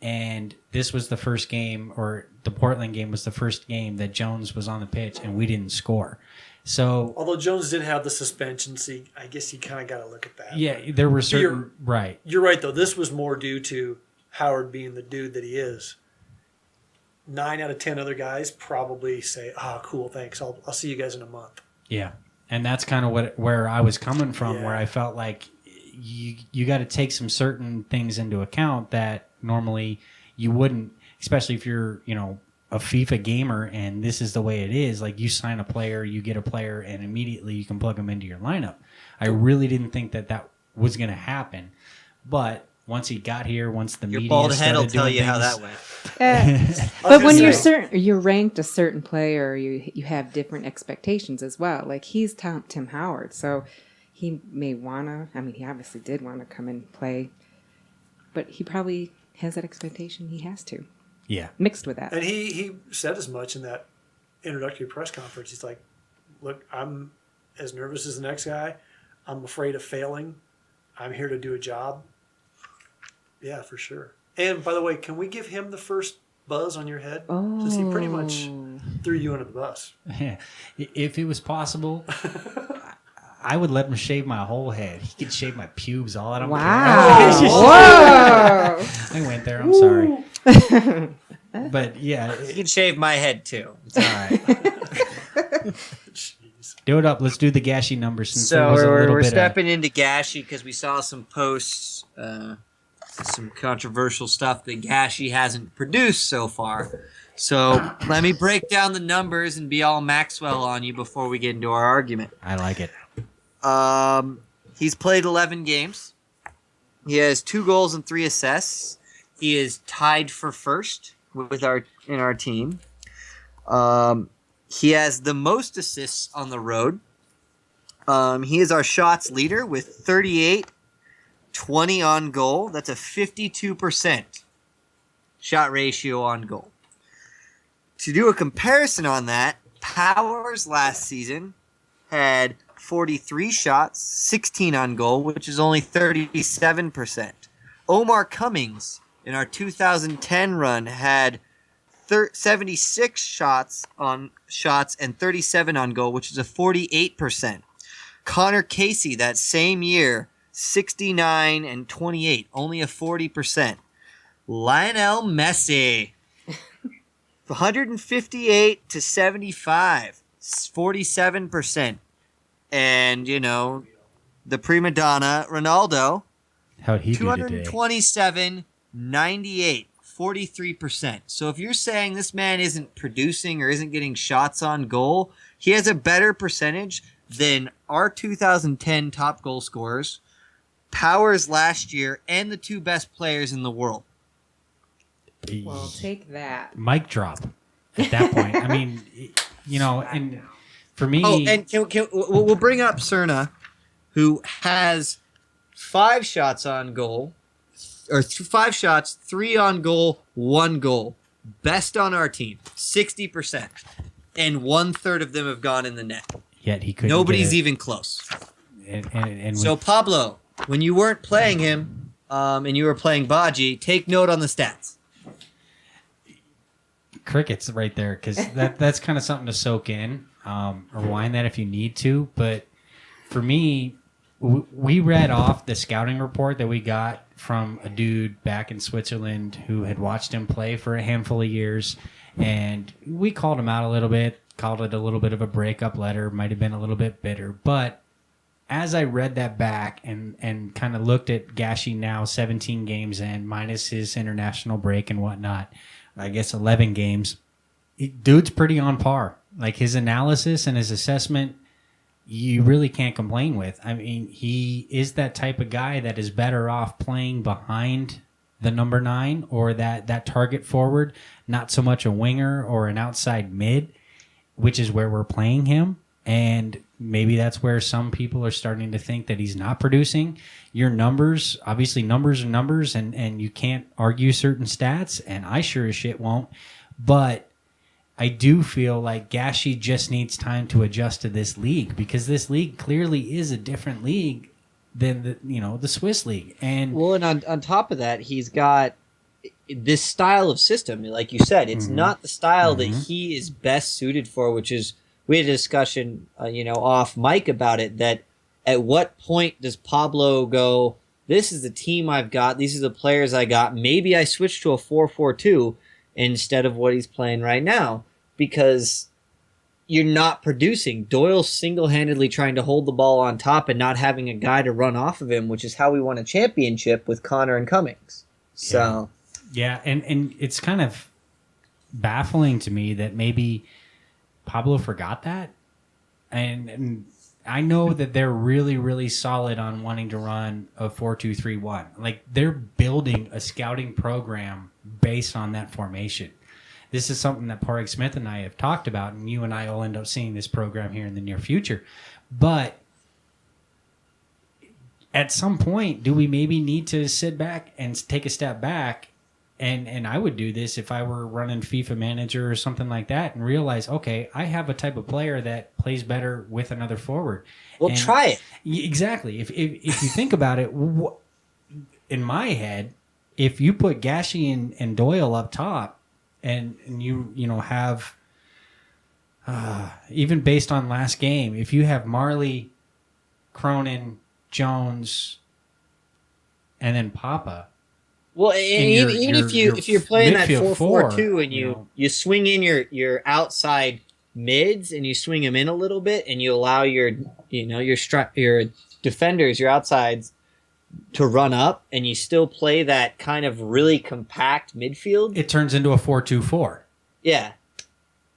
And this was the first game, or the Portland game was the first game that Jones was on the pitch and we didn't score. So, although Jones did have the suspension, so I guess you kind of got to look at that. Yeah, there were certain... Right. You're right, though. This was more due to Howard being the dude that he is. 9 out of 10 other guys probably say, cool, thanks. I'll see you guys in a month. Yeah. And that's kind of where I was coming from, where I felt like you got to take some certain things into account that normally you wouldn't, especially if you're, a FIFA gamer and this is the way it is. Like, you sign a player, you get a player, and immediately you can plug them into your lineup. I really didn't think that was going to happen. But once he got here, once the media bald head will started tell doing you how things- that went. But when you're ranked a certain player, you have different expectations as well. Like, he's Tim Howard, so he may wanna. I mean, he obviously did want to come and play, but he probably has that expectation. He has to. Yeah. Mixed with that. And he said as much in that introductory press conference. He's like, "Look, I'm as nervous as the next guy. I'm afraid of failing. I'm here to do a job." Yeah, for sure. And by the way, can we give him the first buzz on your head? Since he pretty much threw you under the bus. Yeah. If it was possible, I would let him shave my whole head. He could shave my pubes all out of my Wow. Whoa. I went there. I'm sorry. But yeah. You can shave my head too. It's all right. Do it up. Let's do the Gashi numbers. Since So there was a little we're bit stepping into Gashi because we saw some posts, some controversial stuff that Gashi hasn't produced so far. So let me break down the numbers and be all Maxwell on you before we get into our argument. I like it. He's played 11 games. He has 2 goals and 3 assists. He is tied for first with our team. He has the most assists on the road. He is our shots leader with 38, 20 on goal. That's a 52% shot ratio on goal. To do a comparison on that, Powers last season had 43 shots, 16 on goal, which is only 37%. Omar Cummings in our 2010 run had 76 shots and 37 on goal, which is a 48%. Connor Casey that same year, 69 and 28, only a 40%. Lionel Messi, 158 to 75, 47%. And, the prima donna, Ronaldo, How'd he do today? 227, 98, 43%. So if you're saying this man isn't producing or isn't getting shots on goal, he has a better percentage than our 2010 top goal scorers, Powers last year, and the 2 best players in the world. Well, take that. Mic drop at that point. I mean, and for me... Oh, and we'll bring up Cerna, who has 5 shots on goal, or 5 shots, 3 on goal, 1 goal. Best on our team, 60%. And 1/3 of them have gone in the net. Yet he couldn't. Nobody's even close. And So Pablo, when you weren't playing him, and you were playing Baji, take note on the stats. crickets right there, because that's kind of something to soak in. Rewind that if you need to. But for me, we read off the scouting report that we got from a dude back in Switzerland who had watched him play for a handful of years, and we called him out a little bit, called it a little bit of a breakup letter, might have been a little bit bitter, but as I read that back and kind of looked at Gashi now 17 games in, minus his international break and whatnot, I guess 11 games, dude's pretty on par. Like his analysis and his assessment, you really can't complain with. I mean, he is that type of guy that is better off playing behind the number 9 or that target forward, not so much a winger or an outside mid, which is where we're playing him. And maybe that's where some people are starting to think that he's not producing. Your numbers, obviously numbers are numbers, and you can't argue certain stats, and I sure as shit won't. But I do feel like Gashi just needs time to adjust to this league, because this league clearly is a different league than the Swiss league. And on top of that, he's got this style of system. Like you said, it's not the style that he is best suited for, which is, we had a discussion, off mic about it, that at what point does Pablo go, this is the team I've got, these are the players I got, maybe I switch to a 4-4-2 instead of what he's playing right now, because you're not producing. Doyle's single-handedly trying to hold the ball on top and not having a guy to run off of him, which is how we won a championship with Connor and Cummings. So yeah, and it's kind of baffling to me that maybe Pablo forgot that, and I know that they're really, really solid on wanting to run a 4-2-3-1. Like, they're building a scouting program based on that formation. This is something that Parag Smith and I have talked about, and you and I will end up seeing this program here in the near future. But at some point, do we maybe need to sit back and take a step back? And I would do this if I were running FIFA Manager or something like that, and realize, okay, I have a type of player that plays better with another forward. Well, try it. Exactly. If you think about it, in my head, if you put Gashi and Doyle up top, and you have, even based on last game, if you have Marley, Cronin, Jones, and then Papa. Well, and even if you're playing that 4-4-2 and you swing in your outside mids and you swing them in a little bit, and you allow your defenders, your outsides, to run up, and you still play that kind of really compact midfield, it turns into a 4-2-4. Yeah.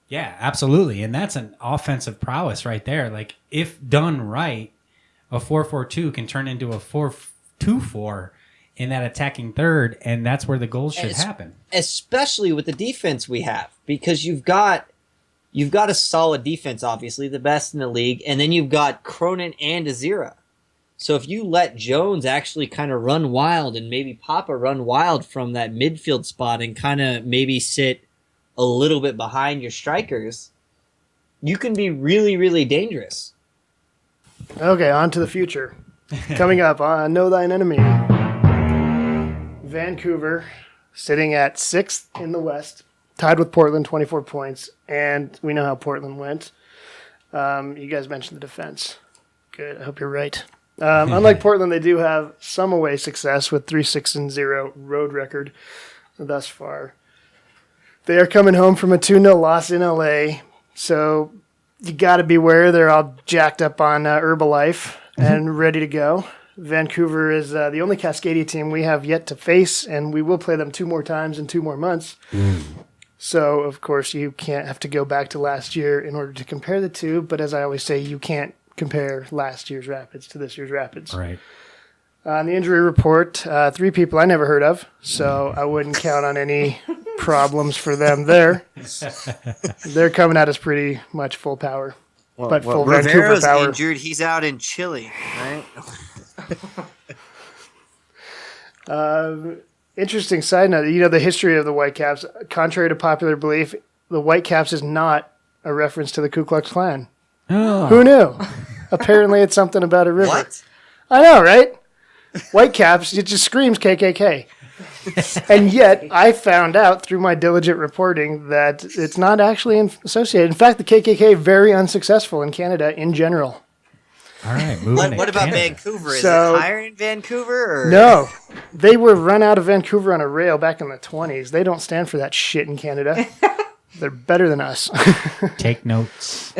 Yeah, absolutely. And that's an offensive prowess right there. Like, if done right, a 4-4-2 can turn into a 4-2-4 in that attacking third, and that's where the goals should happen. Especially with the defense we have, because you've got a solid defense, obviously, the best in the league, and then you've got Cronin and Azira. So if you let Jones actually kind of run wild, and maybe Papa run wild from that midfield spot and kind of maybe sit a little bit behind your strikers, you can be really, really dangerous. Okay, on to the future. Coming up on Know Thine Enemy. Vancouver sitting at 6th in the West, tied with Portland, 24 points, and we know how Portland went. You guys mentioned the defense. Good, I hope you're right. Unlike Portland, they do have some away success with 3-6-0 road record thus far. They are coming home from a 2-0 loss in LA, so you got to beware. They're all jacked up on Herbalife and ready to go. Vancouver is the only Cascadia team we have yet to face, and we will play them 2 more times in 2 more months. So, of course, you can't have to go back to last year in order to compare the two, but as I always say, you can't compare last year's Rapids to this year's Rapids. Right. On the injury report, 3 people I never heard of, so I wouldn't count on any problems for them there. They're coming at us pretty much full power. But full Vancouver Rivera's power. Injured. He's out in Chile, right? Interesting side note, the history of the Whitecaps. Contrary to popular belief, the Whitecaps is not a reference to the Ku Klux Klan. Oh. Who knew? Apparently it's something about a river. What? I know, right? Whitecaps, it just screams KKK. And yet, I found out through my diligent reporting that it's not actually associated. In fact, the KKK very unsuccessful in Canada in general. All right, what about Canada. Vancouver? Is it higher in Vancouver? Or? No. They were run out of Vancouver on a rail back in the 1920s. They don't stand for that shit in Canada. They're better than us. Take notes.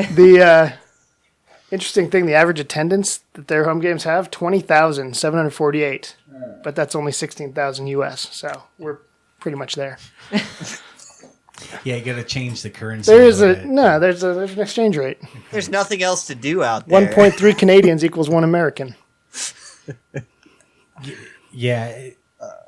Interesting thing, the average attendance that their home games have, 20,748. But that's only 16,000 US, so we're pretty much there. Yeah, you got to change the currency. There's an exchange rate. There's nothing else to do out there. 1.3 Canadians equals 1 American. Yeah,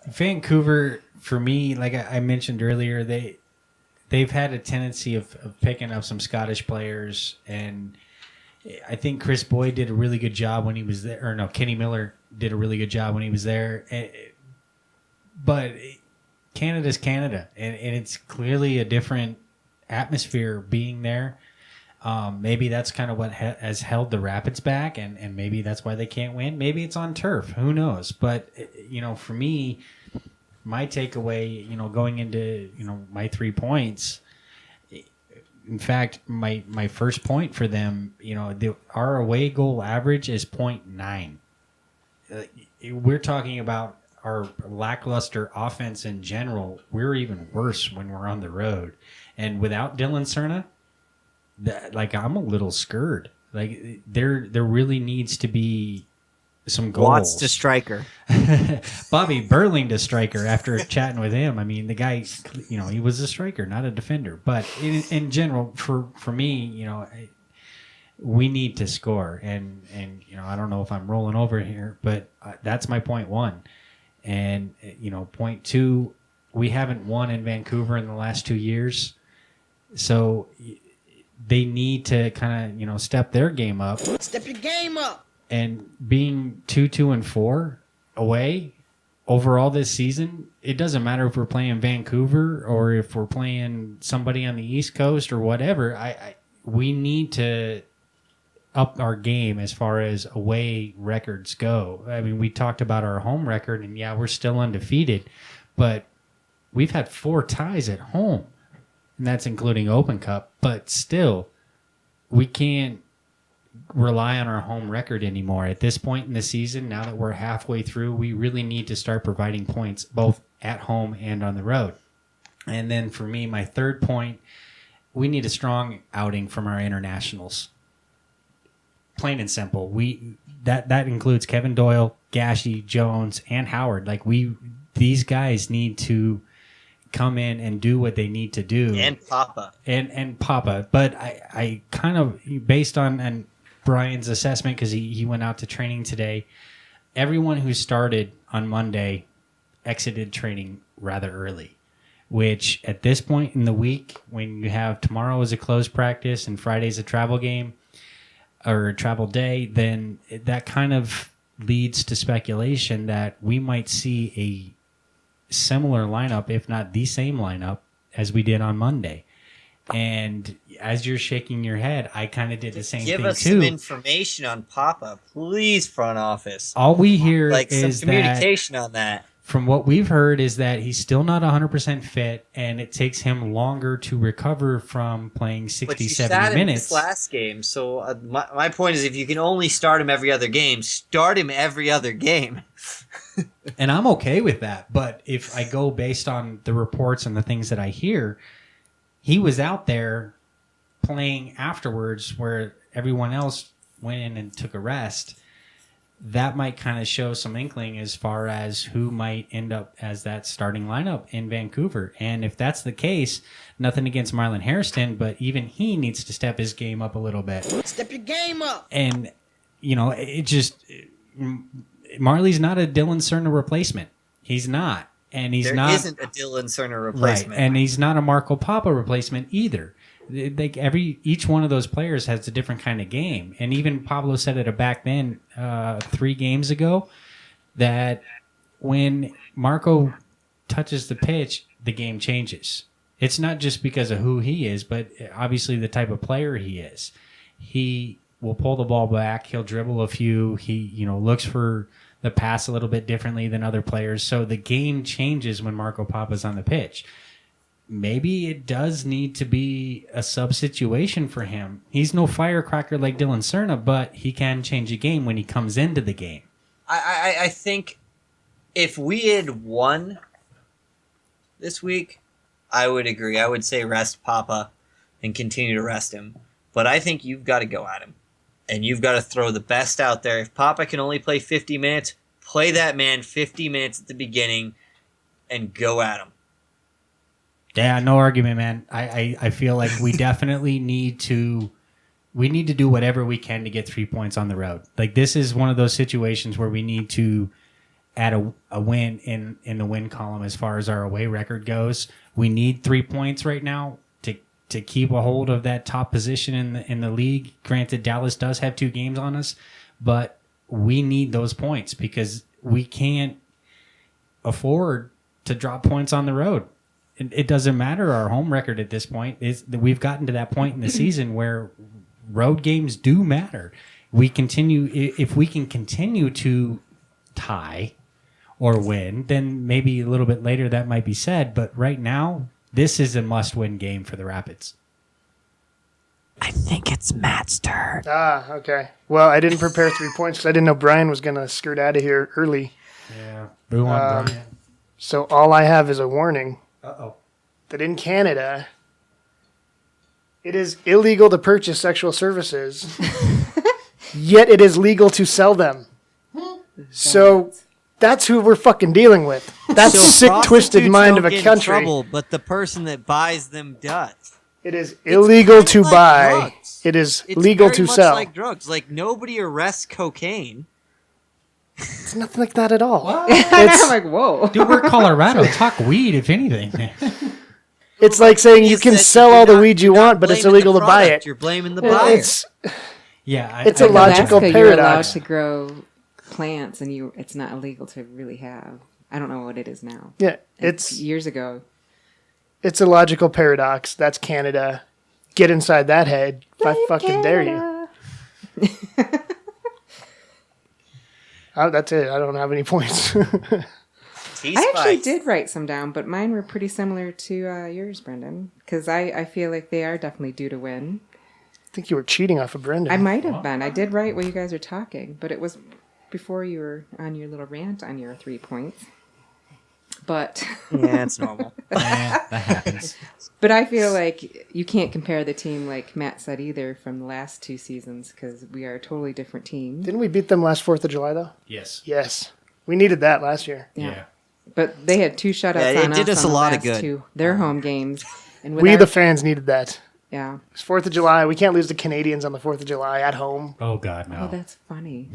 Vancouver, for me, like I mentioned earlier, they've had a tendency of picking up some Scottish players, and I think Chris Boyd did a really good job when he was there. Or no, Kenny Miller did a really good job when he was there. But Canada's Canada, and it's clearly a different atmosphere being there. Maybe that's kind of what has held the Rapids back, and maybe that's why they can't win. Maybe it's on turf. Who knows? But, for me, my takeaway, going into, my 3 points, in fact, my first point for them, our away goal average is 0.9. We're talking about our lackluster offense in general. We're even worse when we're on the road. And without Dylan Cerna, I'm a little scared. There really needs to be some goals. Watts to striker. Bobby Burling to striker after chatting with him. I mean, the guy, he was a striker, not a defender. But in general, for me, we need to score. And I don't know if I'm rolling over here, but that's my point one. And, point two, we haven't won in Vancouver in the last 2 years. So they need to kind of, step their game up. Step your game up. And being 2-2-4 away overall this season, it doesn't matter if we're playing Vancouver or if we're playing somebody on the East Coast or whatever. We need to up our game as far as away records go. I mean, we talked about our home record, and yeah, we're still undefeated, but we've had 4 ties at home, and that's including Open Cup. But still, we can't rely on our home record anymore. At this point in the season, now that we're halfway through, we really need to start providing points both at home and on the road. And then for me, my third point, we need a strong outing from our internationals. Plain and simple. That includes Kevin Doyle, Gashi, Jones, and Howard. These guys need to come in and do what they need to do. And Papa. And Papa. But I kind of, based on Brian's assessment, because he went out to training today, everyone who started on Monday exited training rather early, which at this point in the week, when you have tomorrow is a closed practice and Friday's a travel game, or a travel day, then that kind of leads to speculation that we might see a similar lineup, if not the same lineup, as we did on Monday. And as you're shaking your head, I kind of did the same thing too. Give us some information on Papa, please, front office. All we hear is some communication on that. From what we've heard is that he's still not 100% fit, and it takes him longer to recover from playing 60, 70 minutes. This last game, so my point is, if you can only start him every other game, start him every other game. And I'm okay with that, but if I go based on the reports and the things that I hear, he was out there playing afterwards where everyone else went in and took a rest. That might kind of show some inkling as far as who might end up as that starting lineup in Vancouver. And if that's the case, nothing against Marlon Hairston, but even he needs to step his game up a little bit. Step your game up. And, Marley's not a Dylan Cerna replacement. He's not. And there isn't a Dylan Cerna replacement. Right. And he's not a Marco Papa replacement either. Each one of those players has a different kind of game. And even Pablo said it back then, 3 games ago, that when Marco touches the pitch, the game changes. It's not just because of who he is, but obviously the type of player he is. He will pull the ball back. He'll dribble a few. He, looks for the pass a little bit differently than other players. So the game changes when Marco Papa's on the pitch. Maybe it does need to be a sub situation for him. He's no firecracker like Dylan Cerna, but he can change a game when he comes into the game. I think if we had won this week, I would agree. I would say rest Papa and continue to rest him. But I think you've got to go at him. and you've got to throw the best out there. If Papa can only play 50 minutes, play that man 50 minutes at the beginning and go at him. Yeah, no argument, man. I feel like we definitely need to do whatever we can to get 3 points on the road. Like, this is one of those situations where we need to add a win in the win column as far as our away record goes. We need 3 points right now to keep a hold of that top position in the league. Granted, Dallas does have 2 games on us, but we need those points because we can't afford to drop points on the road. It doesn't matter our home record at this point. We've gotten to that point in the season where road games do matter. If we can continue to tie or win, then maybe a little bit later that might be said. But right now, this is a must-win game for the Rapids. I think it's Matt's turn. Okay. Well, I didn't prepare 3 points because I didn't know Brian was going to skirt out of here early. Yeah. Boo on Brian. So all I have is a warning. Uh-oh. That in Canada, it is illegal to purchase sexual services, yet it is legal to sell them. So that's who we're fucking dealing with. That's sick, twisted mind of a country. Trouble, but the person that buys them does. It is illegal to like buy. drugs. It is It's legal very to much sell. like drugs. Like, nobody arrests cocaine. It's nothing like that at all. I'm like, whoa. Dude, we're Colorado. Talk weed, if anything. It's like saying you Is can that sell you're all the not- weed you you're not want, but it's blaming the illegal to buy product, it. You're blaming the buyer. It's Yeah. It's a In logical Alaska, you're allowed paradox. to grow plants, and it's not illegal to really have. I don't know what it is now. yeah, it's Years ago. a logical paradox. That's Canada. Get inside that head. If I fucking dare you. Oh, that's it. I don't have any points. I actually did write some down, but mine were pretty similar to yours, Brendan. Because I feel like they are definitely due to win. I think you were cheating off of Brendan. I might have been. I did write while you guys were talking, but it was before you were on your little rant on your 3 points. But Yeah, it's normal. Yeah, that happens. but I feel like you can't compare the team like Matt said either from the last 2 seasons because we are a totally different team. Didn't we beat them last 4th of July, though? Yes. Yes. We needed that last year. Yeah. But they had 2 shutouts Yeah, it on did us us on a the lot of last good. their home games. And with We, our- the fans, needed that. yeah. It's 4th of July. We can't lose the Canadians on the 4th of July at home. Oh, God, no. Oh, that's funny.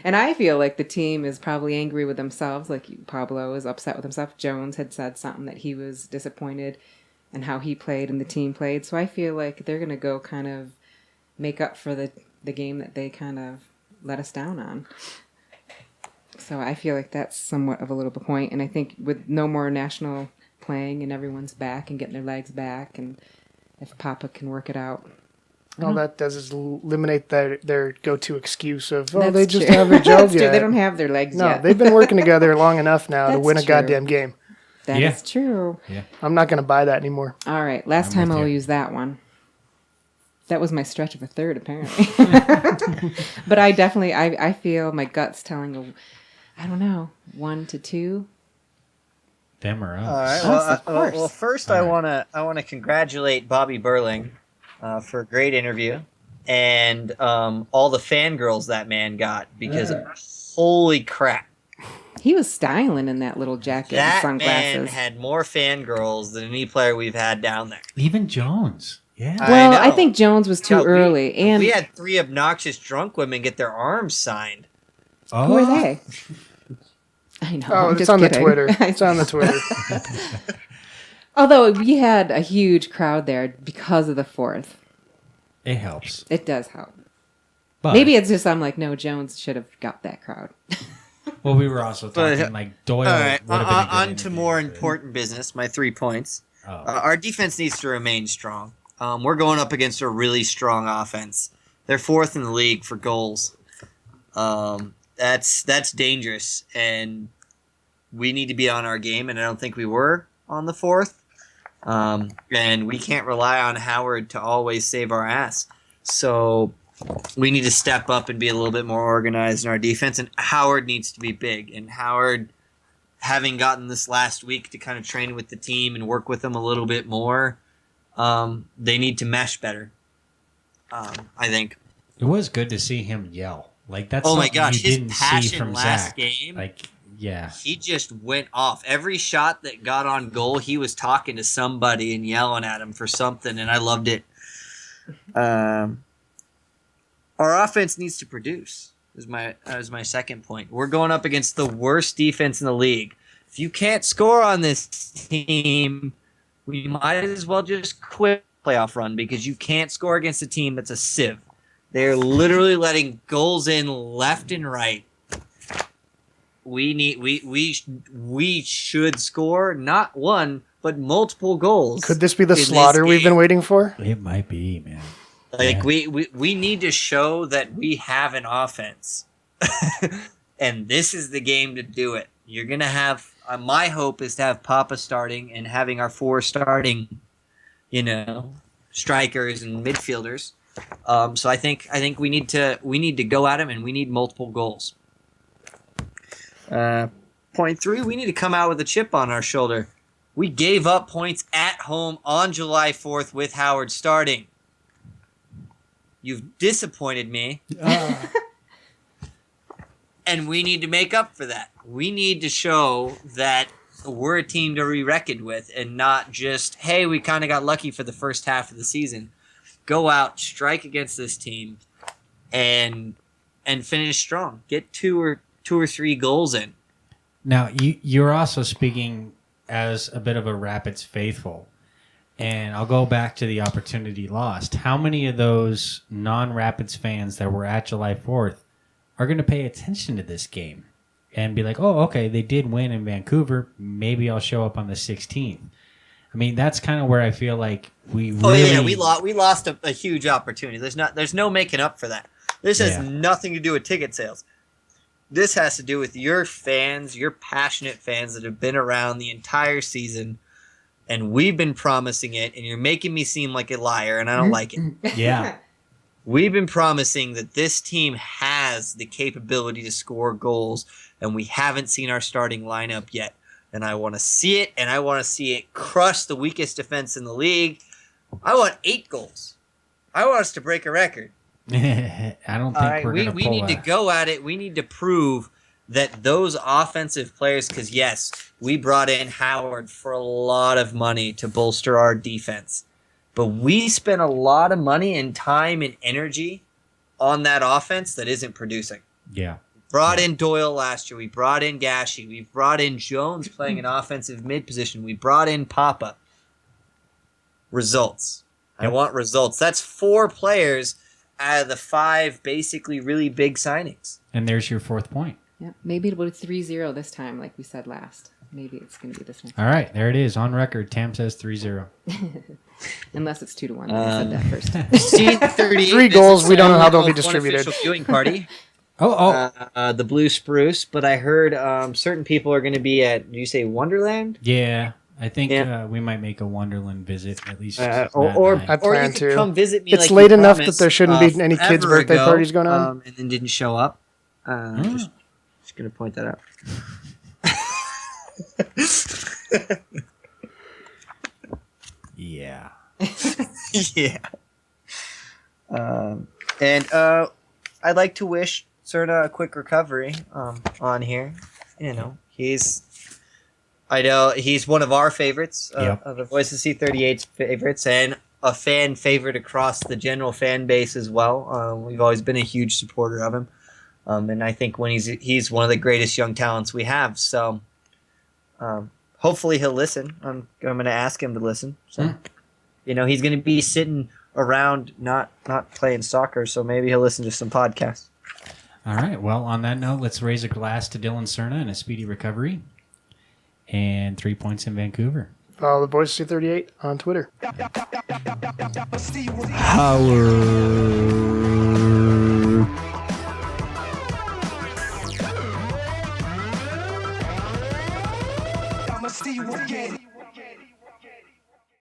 And I feel like the team is probably angry with themselves. Like Pablo is upset with himself. Jones had said something that he was disappointed in how he played and the team played. So I feel like they're going to go kind of make up for the game that they kind of let us down on. So I feel like that's somewhat of a little point. And I think with no more national playing and everyone's back and getting their legs back, and if Papa can work it out. All that does is eliminate their go-to excuse of, That's they just true. haven't gelled That's true. yet. They don't have their legs No, yet. they've been working together long enough now to That's win a true. goddamn game. That Yeah. is true. I'm not going to buy that anymore. All right, last I'm time with I'll you. use that one. That was my stretch of a third, apparently. But I definitely, I feel my guts telling, I don't know, 1 to 2. Them or us. All right. Us, of course. Well, first All I wanna congratulate Bobby Burling for a great interview, and all the fangirls that man got because holy crap, He was styling in that little jacket and that sunglasses. man had more fangirls than any player we've had down there. Even Jones. Yeah. Well, I I know. think Jones was too No, early. And we had 3 obnoxious drunk women get their arms signed. Oh. who are they? I know. Oh, I'm it's just on kidding. the Twitter. It's on the Twitter. Although we had a huge crowd there because of the 4th. It helps. It does help. But, Maybe it's just I'm like, no, Jones should have got that crowd. Well, we were also But, talking like Doyle. All right, would have been a good on to interview, more but- important business. My 3 points. Oh. Our defense needs to remain strong. We're going up against a really strong offense. They're 4th in the league for goals. That's dangerous, and we need to be on our game. And I don't think we were on the 4th. And we can't rely on Howard to always save our ass. So we need to step up and be a little bit more organized in our defense. And Howard needs to be big. And Howard, having gotten this last week to kind of train with the team and work with them a little bit more, they need to mesh better. I think. It was good to see him yell. Like that's Oh my something gosh, you his didn't see passion from last Zach. game. Like, yeah, he just went off. Every shot that got on goal, he was talking to somebody and yelling at him for something, and I loved it. Our offense needs to produce. Is my second point. We're going up against the worst defense in the league. If you can't score on this team, we might as well just quit the playoff run because you can't score against a team that's a sieve. They're literally letting goals in left and right. We should score not one but multiple goals. Could this be the slaughter we've been waiting for? it might be, man. Like we need to show that we have an offense, and this is the game to do it. You're gonna have. My hope is to have Papa starting and having our 4 starting, strikers and midfielders. So I think we need to go at him, and we need multiple goals. Point 3, we need to come out with a chip on our shoulder. We gave up points at home on July 4th with Howard starting. You've disappointed me. And we need to make up for that. We need to show that we're a team to be reckoned with and not just, hey, we kind of got lucky for the first half of the season. Go out, strike against this team, and finish strong. Get two or 3 goals in. Now, you're also speaking as a bit of a Rapids faithful. And I'll go back to the opportunity lost. How many of those non-Rapids fans that were at July 4th are going to pay attention to this game and be like, oh, okay, they did win in Vancouver. Maybe I'll show up on the 16th. I mean, that's kind of where I feel like we lost a huge opportunity. There's no making up for that. This has nothing to do with ticket sales. This has to do with your fans, your passionate fans that have been around the entire season. And we've been promising it, and you're making me seem like a liar, and I don't like it. Yeah. We've been promising that this team has the capability to score goals, and we haven't seen our starting lineup yet. And I want to see it, and I want to see it crush the weakest defense in the league. I want 8 goals. I want us to break a record. I don't think we're going to pull We need to go at it. We need to prove that those offensive players, because yes, we brought in Howard for a lot of money to bolster our defense, but we spent a lot of money and time and energy on that offense that isn't producing. Yeah. Brought in Doyle last year. We brought in Gashi. We brought in Jones playing an offensive mid position. We brought in Papa. Results. I want results. That's 4 players out of the 5 basically really big signings. And there's your 4th point. Yeah, maybe it'll be 3-0 this time, like we said last. Maybe it's going to be this one. All right, there it is on record. Tam says 3-0. Unless it's 2-1. I said that first. 3 goals. We don't know how they'll be distributed. Viewing party. The Blue Spruce. But I heard certain people are going to be at. Do you say Wonderland? Yeah, I think we might make a Wonderland visit at least. Or I plan you could come visit me. It's like late you enough promised, that there shouldn't be any kids' forever birthday ago, parties going on. and then didn't show up. Just going to point that out. Yeah. Yeah. And I'd like to wish Cerna a quick recovery on here. He's one of our favorites, of the Voice of C38's favorites, and a fan favorite across the general fan base as well. We've always been a huge supporter of him. And I think when he's one of the greatest young talents we have. So hopefully he'll listen. I'm going to ask him to listen. So he's going to be sitting around not playing soccer, so maybe he'll listen to some podcasts. All right. Well, on that note, let's raise a glass to Dylan Cerna and a speedy recovery. And 3 points in Vancouver. Follow the Voice C38 on Twitter. Howard.